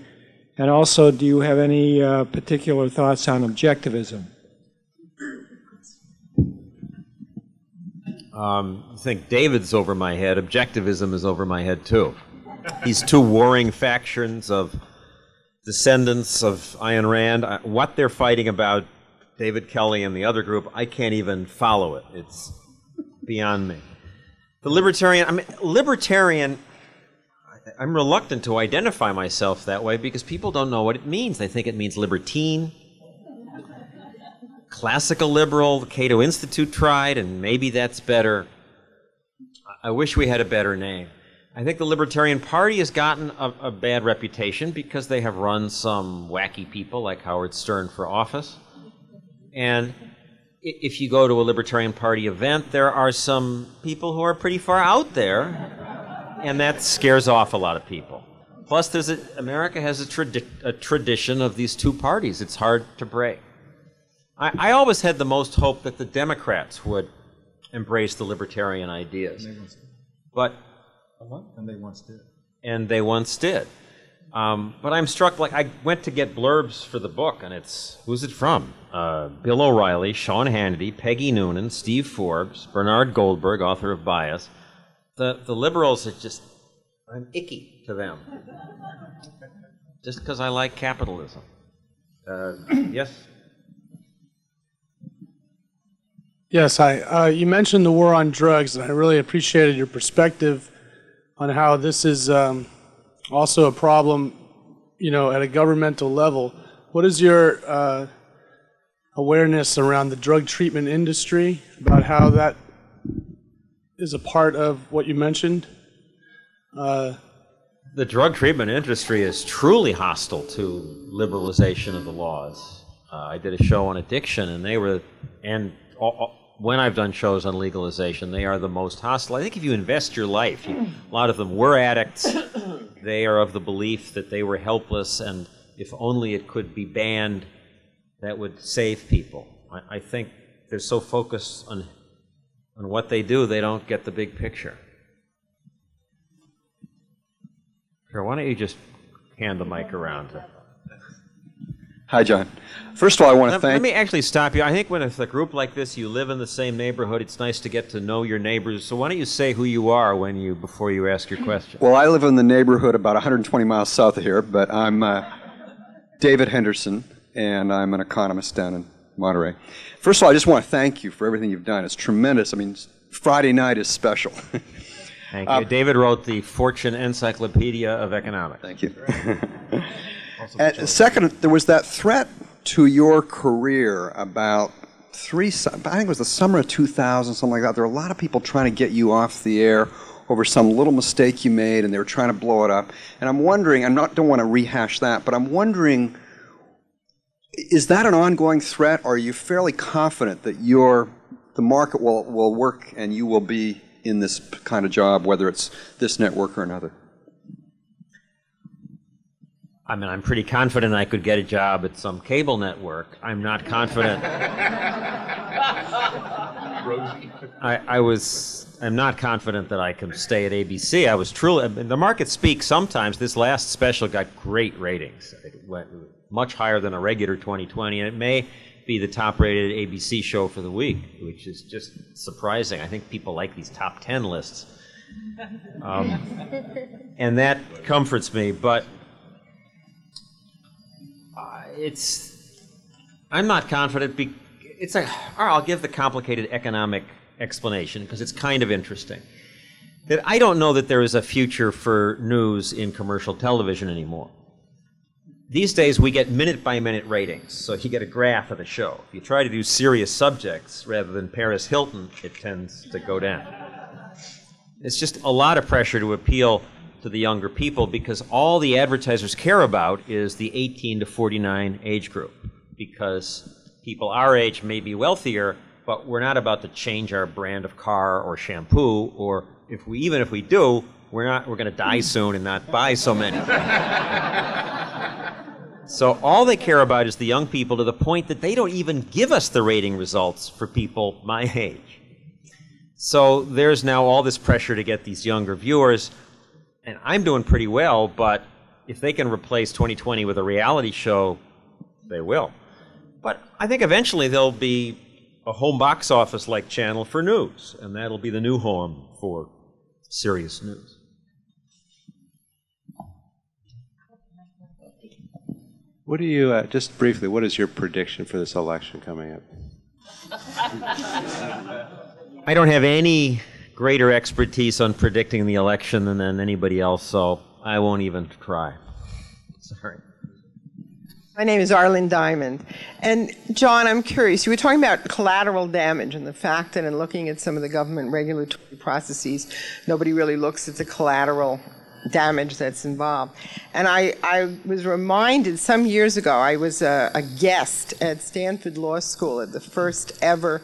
Speaker 3: And also, do you have any particular thoughts on objectivism?
Speaker 2: I think David's over my head. Objectivism is over my head, too. These 2 warring factions of descendants of Ayn Rand, what they're fighting about, David Kelly and the other group, I can't even follow it. It's beyond me. The libertarian, I'm reluctant to identify myself that way because people don't know what it means. They think it means libertine, classical liberal. The Cato Institute tried, and maybe that's better. I wish we had a better name. I think the Libertarian Party has gotten a bad reputation because they have run some wacky people like Howard Stern for office. And if you go to a Libertarian Party event, there are some people who are pretty far out there, and that scares off a lot of people. Plus, America has a tradition of these 2 parties. It's hard to break. I always had the most hope that the Democrats would embrace the libertarian ideas. But
Speaker 1: And they once did.
Speaker 2: And they once did. But I'm struck, like, I went to get blurbs for the book, and it's, who's it from? Bill O'Reilly, Sean Hannity, Peggy Noonan, Steve Forbes, Bernard Goldberg, author of Bias. The liberals are just, I'm icky to them. Just because I like capitalism. Yes?
Speaker 5: Yes, hi. You mentioned the war on drugs, and I really appreciated your perspective on how this is also a problem, at a governmental level. What is your awareness around the drug treatment industry, about how that is a part of what you mentioned?
Speaker 2: The drug treatment industry is truly hostile to liberalization of the laws. I did a show on addiction, and when I've done shows on legalization, they are the most hostile. I think if you invest your life, a lot of them were addicts. They are of the belief that they were helpless, and if only it could be banned, that would save people. I think they're so focused on what they do, they don't get the big picture. Sure, why don't you just hand the mic around?
Speaker 6: Hi, John. First of all, I want to thank...
Speaker 2: Let me actually stop you. I think when it's a group like this, you live in the same neighborhood, it's nice to get to know your neighbors. So why don't you say who you are before you ask your question?
Speaker 6: Well, I live in the neighborhood about 120 miles south of here, but I'm David Henderson, and I'm an economist down in Monterey. First of all, I just want to thank you for everything you've done. It's tremendous. I mean, Friday night is special.
Speaker 2: Thank you. David wrote the Fortune Encyclopedia of Economics.
Speaker 6: Thank you. Second, there was that threat to your career about I think it was the summer of 2000, something like that. There were a lot of people trying to get you off the air over some little mistake you made, and they were trying to blow it up. And I'm wondering, don't want to rehash that, but I'm wondering, is that an ongoing threat, or are you fairly confident that the market will work and you will be in this kind of job, whether it's this network or another?
Speaker 2: I mean, I'm pretty confident I could get a job at some cable network. I'm not confident. I'm not confident that I can stay at ABC. I was truly, the market speaks sometimes. This last special got great ratings. It went much higher than a regular 2020, and it may be the top-rated ABC show for the week, which is just surprising. I think people like these top 10 lists. And that comforts me, but I'm not confident. I'll give the complicated economic explanation because it's kind of interesting. That I don't know that there is a future for news in commercial television anymore. These days we get minute-by-minute ratings, so you get a graph of the show. If you try to do serious subjects rather than Paris Hilton, it tends to go down. It's just a lot of pressure to appeal to the younger people because all the advertisers care about is the 18 to 49 age group, because people our age may be wealthier, but we're not about to change our brand of car or shampoo, or even if we do, we're going to die soon and not buy so many. So all they care about is the young people, to the point that they don't even give us the rating results for people my age. So there's now all this pressure to get these younger viewers. And I'm doing pretty well, but if they can replace 2020 with a reality show, they will. But I think eventually there'll be a home box office-like channel for news, and that'll be the new home for serious news.
Speaker 7: What do you, just briefly, what is your prediction for this election coming up?
Speaker 2: I don't have any greater expertise on predicting the election than anybody else, so I won't even try. Sorry.
Speaker 8: My name is Arlen Diamond. And John, I'm curious, you were talking about collateral damage and the fact that in looking at some of the government regulatory processes, nobody really looks at the collateral damage that's involved. And I was reminded some years ago, I was a guest at Stanford Law School at the first ever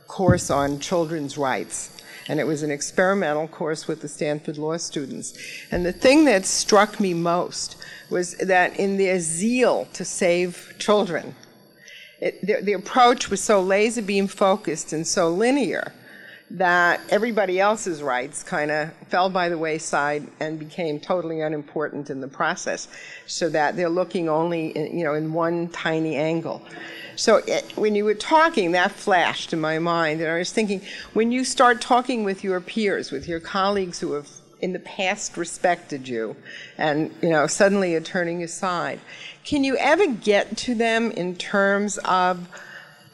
Speaker 8: course on children's rights. And it was an experimental course with the Stanford Law students. And the thing that struck me most was that in their zeal to save children, the approach was so laser beam focused and so linear that everybody else's rights kind of fell by the wayside and became totally unimportant in the process, so that they're looking only in one tiny angle. So when you were talking, that flashed in my mind, and I was thinking, when you start talking with your peers, with your colleagues who have in the past respected you, and suddenly are turning aside, can you ever get to them in terms of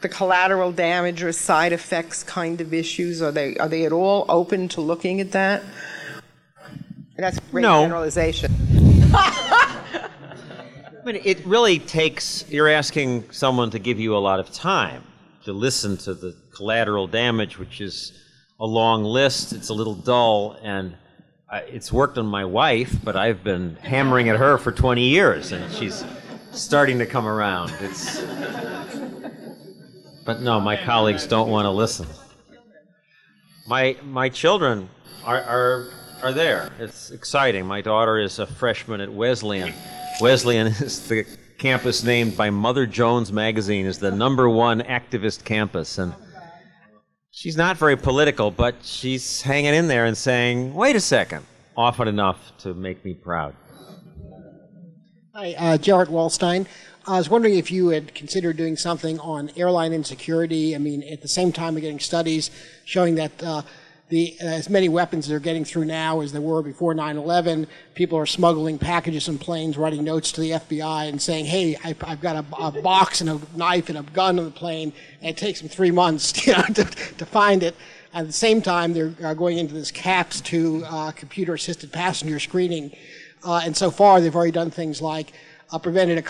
Speaker 8: the collateral damage or side effects kind of issues? Are they at all open to looking at that? That's a great generalization.
Speaker 2: But it really takes, you're asking someone to give you a lot of time to listen to the collateral damage, which is a long list. It's a little dull, and it's worked on my wife, but I've been hammering at her for 20 years, and she's starting to come around. But no, my colleagues don't want to listen. My children are there. It's exciting. My daughter is a freshman at Wesleyan. Wesleyan is the campus named by Mother Jones magazine as the #1 activist campus. And she's not very political, but she's hanging in there and saying, wait a second, often enough to make me proud.
Speaker 9: Hi, Jarrett Wallstein. I was wondering if you had considered doing something on airline insecurity. I mean, at the same time we're getting studies showing that as many weapons they're getting through now as there were before 9/11. People are smuggling packages in planes, writing notes to the FBI and saying, hey, I've got a box and a knife and a gun on the plane, and it takes them 3 months to find it. At the same time, they're going into this CAPS to computer-assisted passenger screening. And so far, they've already done things like prevented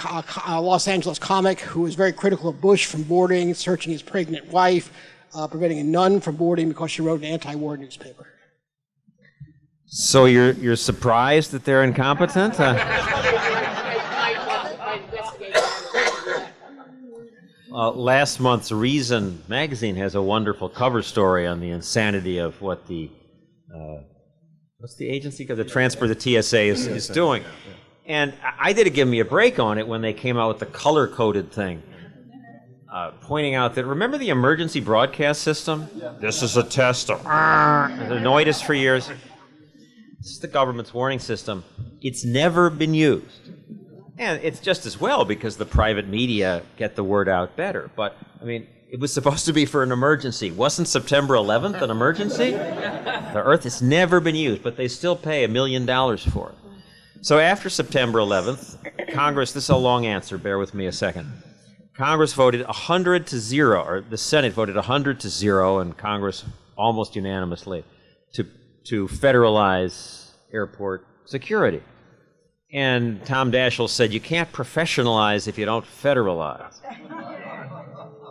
Speaker 9: a Los Angeles comic who was very critical of Bush from boarding, searching his pregnant wife, preventing a nun from boarding because she wrote an anti-war newspaper.
Speaker 2: So you're surprised that they're incompetent? Last month's Reason magazine has a wonderful cover story on the insanity of what the what's the agency? The TSA is doing. And I did a Give Me a Break on it when they came out with the color-coded thing, pointing out that, remember the emergency broadcast system? Yeah. This is a test of, it annoyed us for years. This is the government's warning system. It's never been used. And it's just as well because the private media get the word out better. But, I mean, it was supposed to be for an emergency. Wasn't September 11th an emergency? The Earth has never been used, but they still pay $1 million for it. So after September 11th, Congress, this is a long answer, bear with me a second. Congress voted 100-0, or the Senate voted 100-0, and Congress almost unanimously, to federalize airport security. And Tom Daschle said, you can't professionalize if you don't federalize.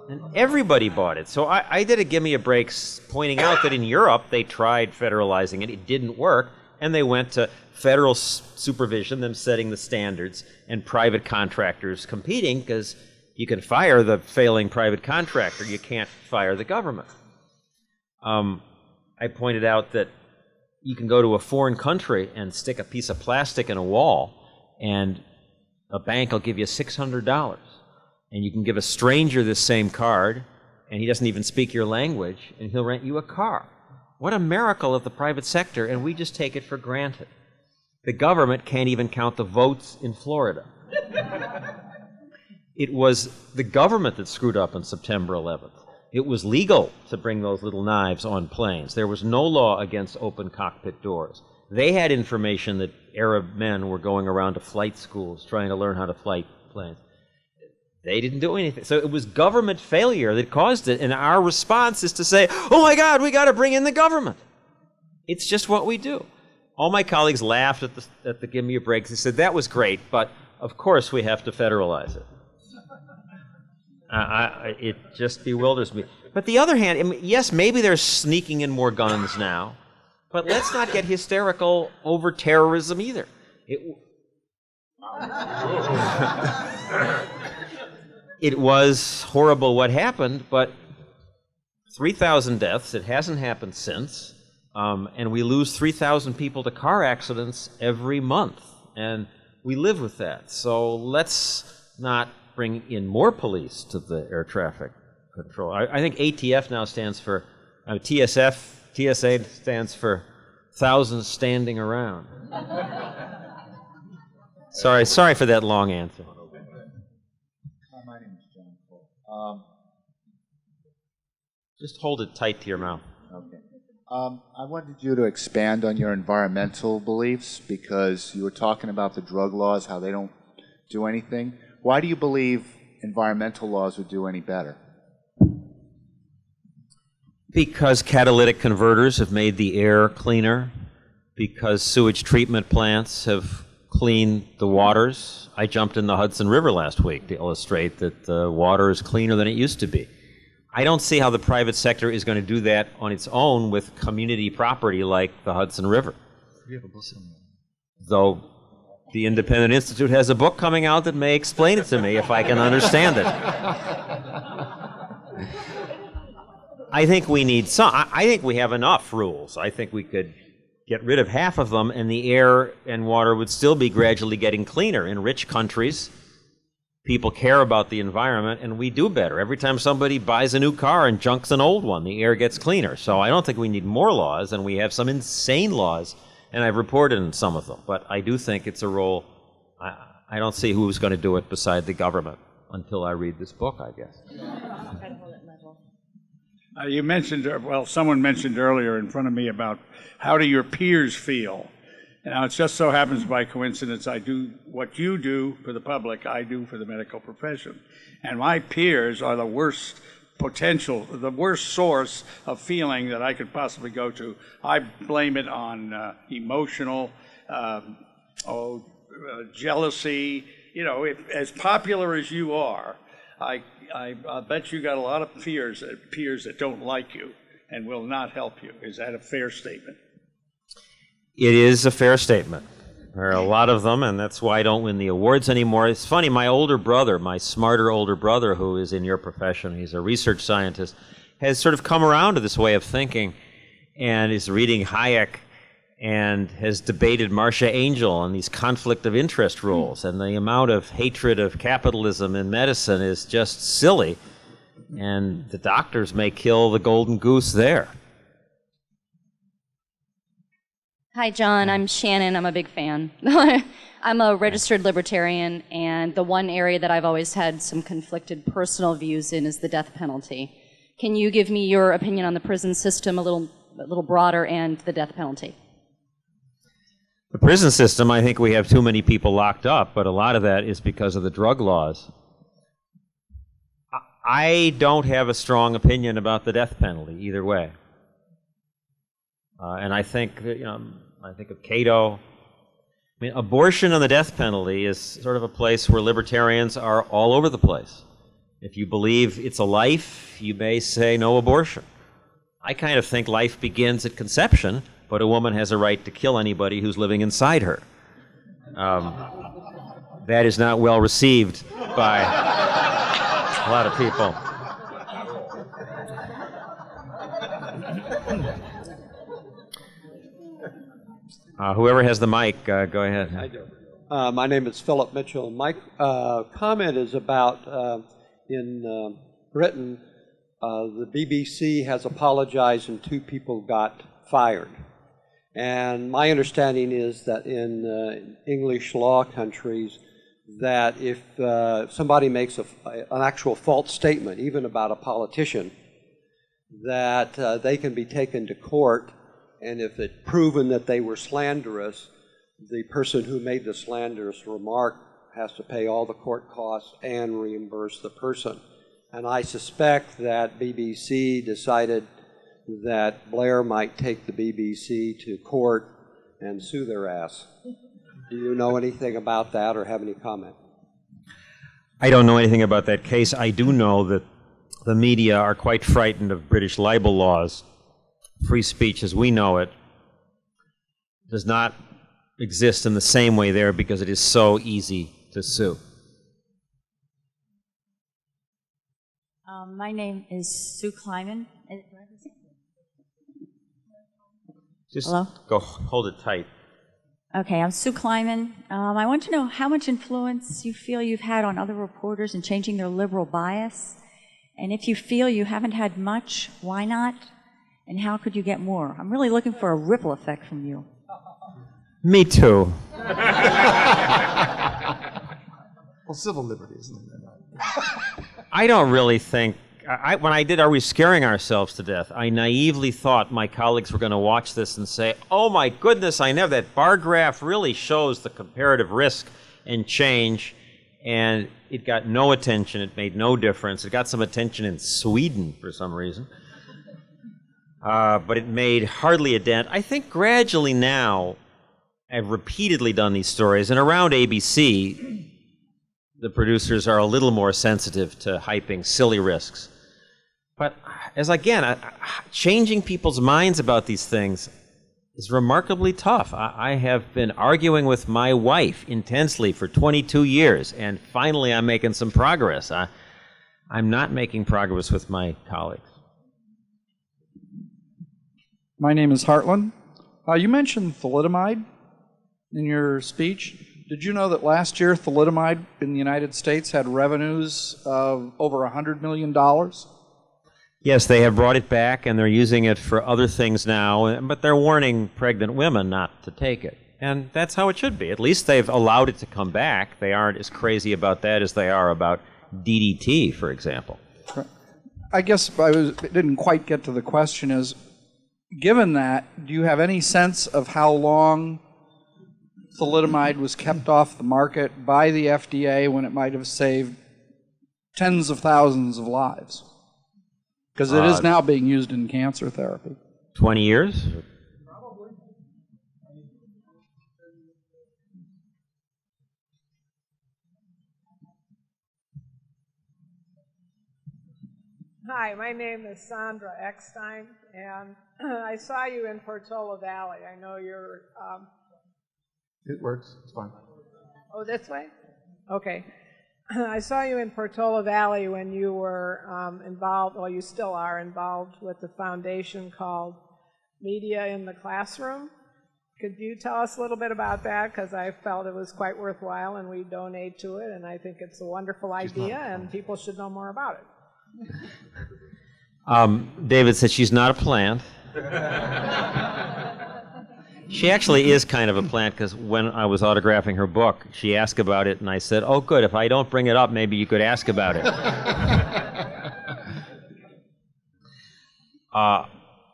Speaker 2: And everybody bought it. So I did a Give Me a Break pointing out that in Europe they tried federalizing it. It didn't work. And they went to federal supervision, them setting the standards, and private contractors competing, because you can fire the failing private contractor. You can't fire the government. I pointed out that you can go to a foreign country and stick a piece of plastic in a wall, and a bank will give you $600. And you can give a stranger this same card, and he doesn't even speak your language, and he'll rent you a car. What a miracle of the private sector, and we just take it for granted. The government can't even count the votes in Florida. It was the government that screwed up on September 11th. It was legal to bring those little knives on planes. There was no law against open cockpit doors. They had information that Arab men were going around to flight schools trying to learn how to fly planes. They didn't do anything. So it was government failure that caused it, and our response is to say, oh my God, we got to bring in the government. It's just what we do. All my colleagues laughed at the Give Me a Break. They said, that was great, but of course we have to federalize it. It just bewilders me. But the other hand, I mean, yes, maybe they're sneaking in more guns now, but let's not get hysterical over terrorism either. It was horrible what happened, but 3,000 deaths. It hasn't happened since. And we lose 3,000 people to car accidents every month. And we live with that. So let's not bring in more police to the air traffic control. I think ATF now stands for TSA stands for thousands standing around. Sorry for that long answer.
Speaker 10: My name is John Stossel.
Speaker 2: Just hold it tight to your mouth.
Speaker 10: Okay. I wanted you to expand on your environmental beliefs because you were talking about the drug laws, how they don't do anything. Why do you believe environmental laws would do any better?
Speaker 2: Because catalytic converters have made the air cleaner, because sewage treatment plants have cleaned the waters. I jumped in the Hudson River last week to illustrate that the water is cleaner than it used to be. I don't see how the private sector is going to do that on its own with community property like the Hudson River. Though the Independent Institute has a book coming out that may explain it to me if I can understand it. I think we need some. I think we have enough rules. I think we could get rid of half of them and the air and water would still be gradually getting cleaner. In rich countries, people care about the environment and we do better. Every time somebody buys a new car and junks an old one, the air gets cleaner. So I don't think we need more laws, and we have some insane laws, and I've reported on some of them. But I do think it's a role. I don't see who's going to do it beside the government until I read this book, I guess.
Speaker 11: You mentioned, well, someone mentioned earlier in front of me about how do your peers feel. Now, it just so happens by coincidence I do what you do for the public, I do for the medical profession. And my peers are the worst the worst source of feeling that I could possibly go to. I blame it on emotional, jealousy. You know, as popular as you are, I bet you got a lot of peers that don't like you and will not help you. Is that a fair statement?
Speaker 2: It is a fair statement. There are a lot of them, and that's why I don't win the awards anymore. It's funny, my older brother, my smarter older brother, who is in your profession, he's a research scientist, has sort of come around to this way of thinking and is reading Hayek and has debated Marcia Angel on these conflict of interest rules. And the amount of hatred of capitalism in medicine is just silly. And the doctors may kill the golden goose there.
Speaker 12: Hi, John. I'm Shannon. I'm a big fan. I'm a registered libertarian, and the one area that I've always had some conflicted personal views in is the death penalty. Can you give me your opinion on the prison system a little broader and the death penalty?
Speaker 2: The prison system, I think we have too many people locked up, but a lot of that is because of the drug laws. I don't have a strong opinion about the death penalty either way. And I think that, I think of Cato. I mean, abortion and the death penalty is sort of a place where libertarians are all over the place. If you believe it's a life, you may say no abortion. I kind of think life begins at conception, but a woman has a right to kill anybody who's living inside her. That is not well received by a lot of people. Whoever has the mic, go ahead.
Speaker 13: I do. My name is Philip Mitchell. My comment is about in Britain, the BBC has apologized and 2 people got fired. And my understanding is that in English law countries, that if somebody makes an actual false statement, even about a politician, that they can be taken to court. And if it's proven that they were slanderous, the person who made the slanderous remark has to pay all the court costs and reimburse the person. And I suspect that BBC decided that Blair might take the BBC to court and sue their ass. Do you know anything about that or have any comment?
Speaker 2: I don't know anything about that case. I do know that the media are quite frightened of British libel laws. Free speech as we know it does not exist in the same way there because it is so easy to sue.
Speaker 14: My name is Sue Kleiman.
Speaker 2: Just
Speaker 14: Hello?
Speaker 2: Go hold it tight.
Speaker 14: Okay, I'm Sue Kleiman. I want to know how much influence you feel you've had on other reporters in changing their liberal bias. And if you feel you haven't had much, why not? And how could you get more? I'm really looking for a ripple effect from you.
Speaker 2: Me too.
Speaker 1: Well, civil liberties.
Speaker 2: I don't really think, when I did Are We Scaring Ourselves to Death, I naively thought my colleagues were going to watch this and say, oh my goodness, I never, that bar graph really shows the comparative risk and change, and it got no attention, it made no difference. It got some attention in Sweden for some reason, but it made hardly a dent. I think gradually now, I've repeatedly done these stories, and around ABC, the producers are a little more sensitive to hyping silly risks. But as again, changing people's minds about these things is remarkably tough. I have been arguing with my wife intensely for 22 years, and finally I'm making some progress. I'm not making progress with my colleagues.
Speaker 15: My name is Hartland. You mentioned thalidomide in your speech. Did you know that last year thalidomide in the United States had revenues of over $100 million?
Speaker 2: Yes, they have brought it back, and they're using it for other things now, but they're warning pregnant women not to take it. And that's how it should be. At least they've allowed it to come back. They aren't as crazy about that as they are about DDT, for example.
Speaker 15: I guess didn't quite get to the question is, given that, do you have any sense of how long thalidomide was kept off the market by the FDA when it might have saved tens of thousands of lives? Because it is now being used in cancer therapy.
Speaker 2: 20 years?
Speaker 15: Probably.
Speaker 16: Hi, my name is Sandra Eckstein, and I saw you in Portola Valley. I know you're...
Speaker 1: It works. It's fine.
Speaker 16: Oh, this way? Okay. I saw you in Portola Valley when you were involved, well, you still are involved with the foundation called Media in the Classroom. Could you tell us a little bit about that? Because I felt it was quite worthwhile, and we donate to it, and I think it's a wonderful idea, and people should know more about it.
Speaker 2: David said she's not a plant. She actually is kind of a plant, because when I was autographing her book, she asked about it, and I said, oh, good, if I don't bring it up, maybe you could ask about it.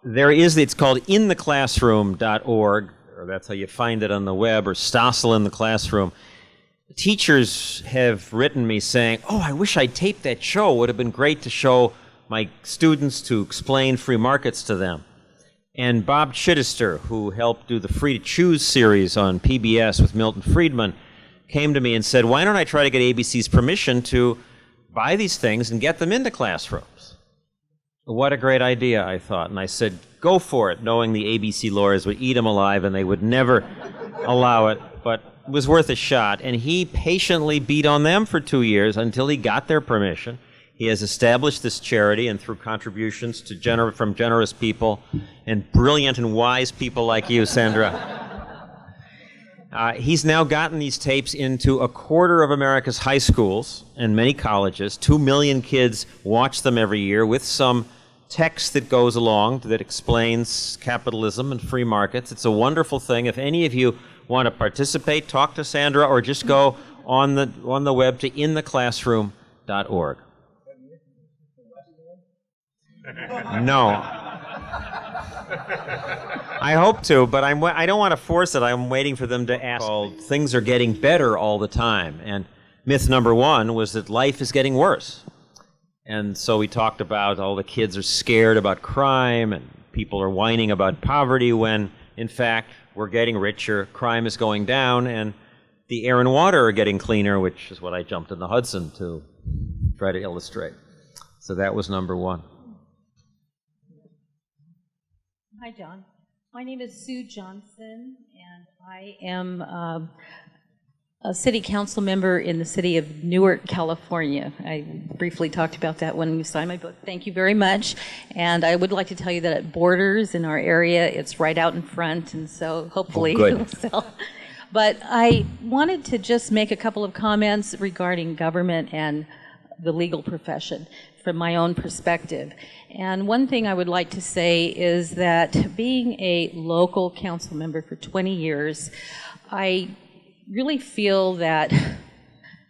Speaker 2: It's called intheclassroom.org, or that's how you find it on the web, or Stossel in the Classroom. Teachers have written me saying, oh, I wish I'd taped that show. It would have been great to show my students, to explain free markets to them. And Bob Chittister, who helped do the Free to Choose series on PBS with Milton Friedman, came to me and said, why don't I try to get ABC's permission to buy these things and get them into classrooms? What a great idea, I thought. And I said, go for it, knowing the ABC lawyers would eat them alive and they would never allow it, but it was worth a shot. And he patiently beat on them for 2 years until he got their permission. He has established this charity, and through contributions to from generous people and brilliant and wise people like you, Sandra, he's now gotten these tapes into 1/4 of America's high schools and many colleges. 2 million kids watch them every year with some text that goes along that explains capitalism and free markets. It's a wonderful thing. If any of you want to participate, talk to Sandra or just go on the web to intheclassroom.org. No. I hope to, but I don't want to force it. I'm waiting for them to ask. Things are getting better all the time. And myth number 1 was that life is getting worse. And so we talked about all the kids are scared about crime and people are whining about poverty when, in fact, we're getting richer, crime is going down, and the air and water are getting cleaner, which is what I jumped in the Hudson to try to illustrate. So that was number 1.
Speaker 17: Hi, John. My name is Sue Johnson, and I am a city council member in the city of Newark, California. I briefly talked about that when you signed my book. Thank you very much. And I would like to tell you that at Borders in our area, it's right out in front, and so hopefully it'll sell. But I wanted to just make a couple of comments regarding government and the legal profession. from my own perspective. And one thing I would like to say is that being a local council member for 20 years, I really feel that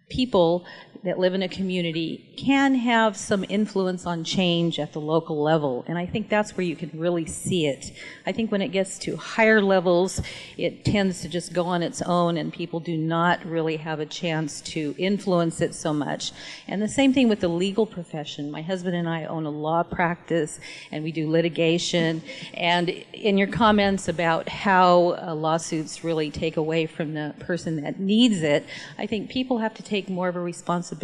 Speaker 17: people that live in a community can have some influence on change at the local level. And I think that's where you can really see it. I think when it gets to higher levels, it tends to just go on its own and people do not really have a chance to influence it so much. And the same thing with the legal profession. My husband and I own a law practice and we do litigation. And in your comments about how lawsuits really take away from the person that needs it, I think people have to take more of a responsibility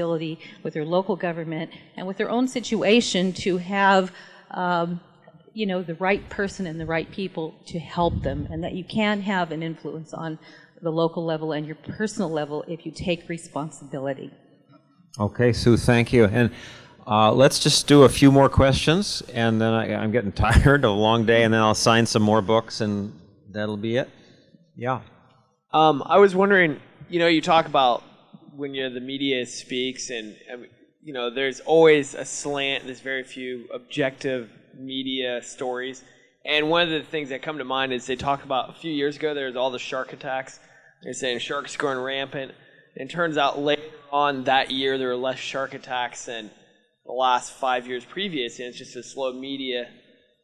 Speaker 17: with their local government and with their own situation to have the right person and the right people to help them, and that you can have an influence on the local level and your personal level if you take responsibility.
Speaker 2: Okay, Sue, thank you. And let's just do a few more questions, and then I'm getting tired of a long day, and then I'll sign some more books, and that'll be it. Yeah.
Speaker 18: I was wondering, you talk about when the media speaks, and there's always a slant. There's very few objective media stories, and one of the things that come to mind is they talk about a few years ago there was all the shark attacks. They're saying sharks going rampant, and it turns out later on that year there were less shark attacks than the last 5 years previous, and it's just a slow media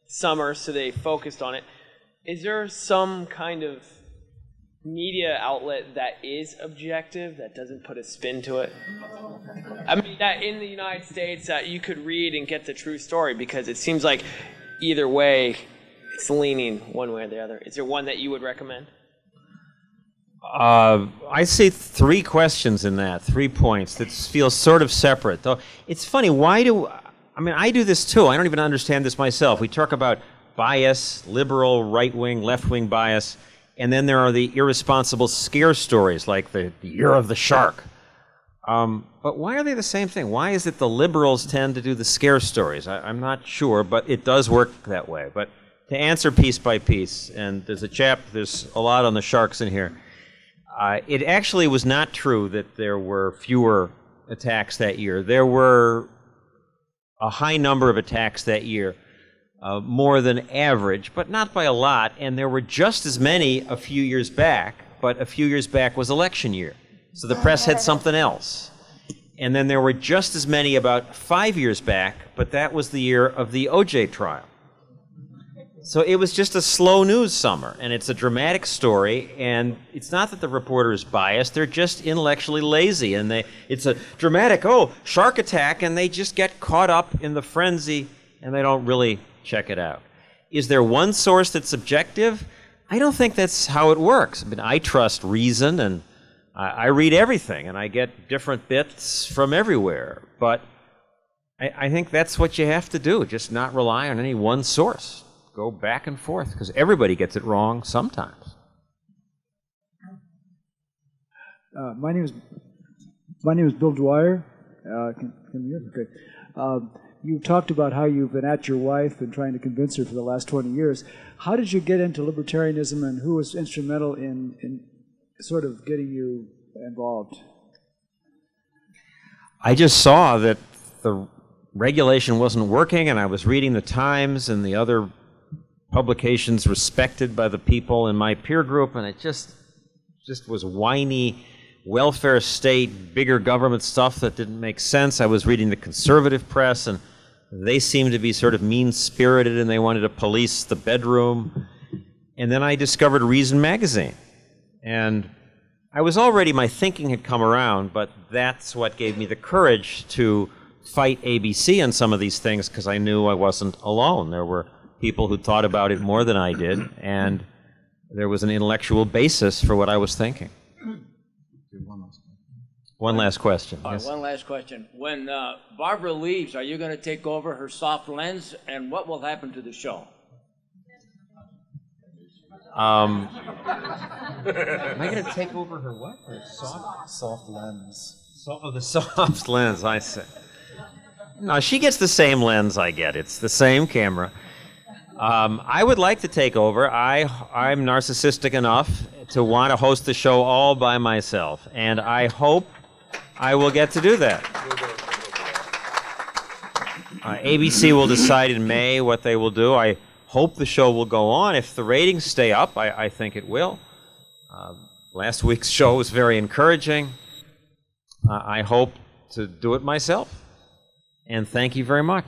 Speaker 18: summer, so they focused on it. Is there some kind of media outlet that is objective, that doesn't put a spin to it? I mean, that in the United States that you could read and get the true story, because it seems like either way it's leaning one way or the other. Is there one that you would recommend?
Speaker 2: I see 3 questions in that, 3 points that feel sort of separate. Though it's funny, I do this too. I don't even understand this myself. We talk about bias, liberal, right-wing, left-wing bias. And then there are the irresponsible scare stories, like the year of the shark. But why are they the same thing? Why is it the liberals tend to do the scare stories? I'm not sure, but it does work that way. But to answer piece by piece, and there's a lot on the sharks in here. It actually was not true that there were fewer attacks that year. There were a high number of attacks that year. More than average, but not by a lot, and there were just as many a few years back, but a few years back was election year, so the press had something else. And then there were just as many about 5 years back, but that was the year of the O.J. trial. So it was just a slow news summer, and it's a dramatic story, and it's not that the reporter is biased, they're just intellectually lazy, and it's a dramatic, shark attack, and they just get caught up in the frenzy, and they don't really check it out. Is there one source that's objective? I don't think that's how it works. I mean, I trust reason, and I read everything, and I get different bits from everywhere. But I think that's what you have to do, just not rely on any one source. Go back and forth, because everybody gets it wrong sometimes.
Speaker 19: My name is Bill Dwyer. Can you hear me? Okay. You talked about how you've been at your wife and trying to convince her for the last 20 years. How did you get into libertarianism, and who was instrumental in sort of getting you involved?
Speaker 2: I just saw that the regulation wasn't working, and I was reading the Times and the other publications respected by the people in my peer group, and it just was whiny welfare state, bigger government stuff that didn't make sense. I was reading the conservative press, and they seemed to be sort of mean-spirited, and they wanted to police the bedroom. And then I discovered Reason magazine. And I was already, my thinking had come around, but that's what gave me the courage to fight ABC on some of these things, because I knew I wasn't alone. There were people who thought about it more than I did, and there was an intellectual basis for what I was thinking. One last question. Yes.
Speaker 20: One last question. When Barbara leaves, are you going to take over her soft lens, and what will happen to the show?
Speaker 2: Am I going to take over her what? Her
Speaker 21: soft lens.
Speaker 2: The soft lens, I see. No, she gets the same lens I get. It's the same camera. I would like to take over. I'm narcissistic enough to want to host the show all by myself, and I hope I will get to do that. ABC will decide in May what they will do. I hope the show will go on. If the ratings stay up, I think it will. Last week's show was very encouraging. I hope to do it myself. And thank you very much.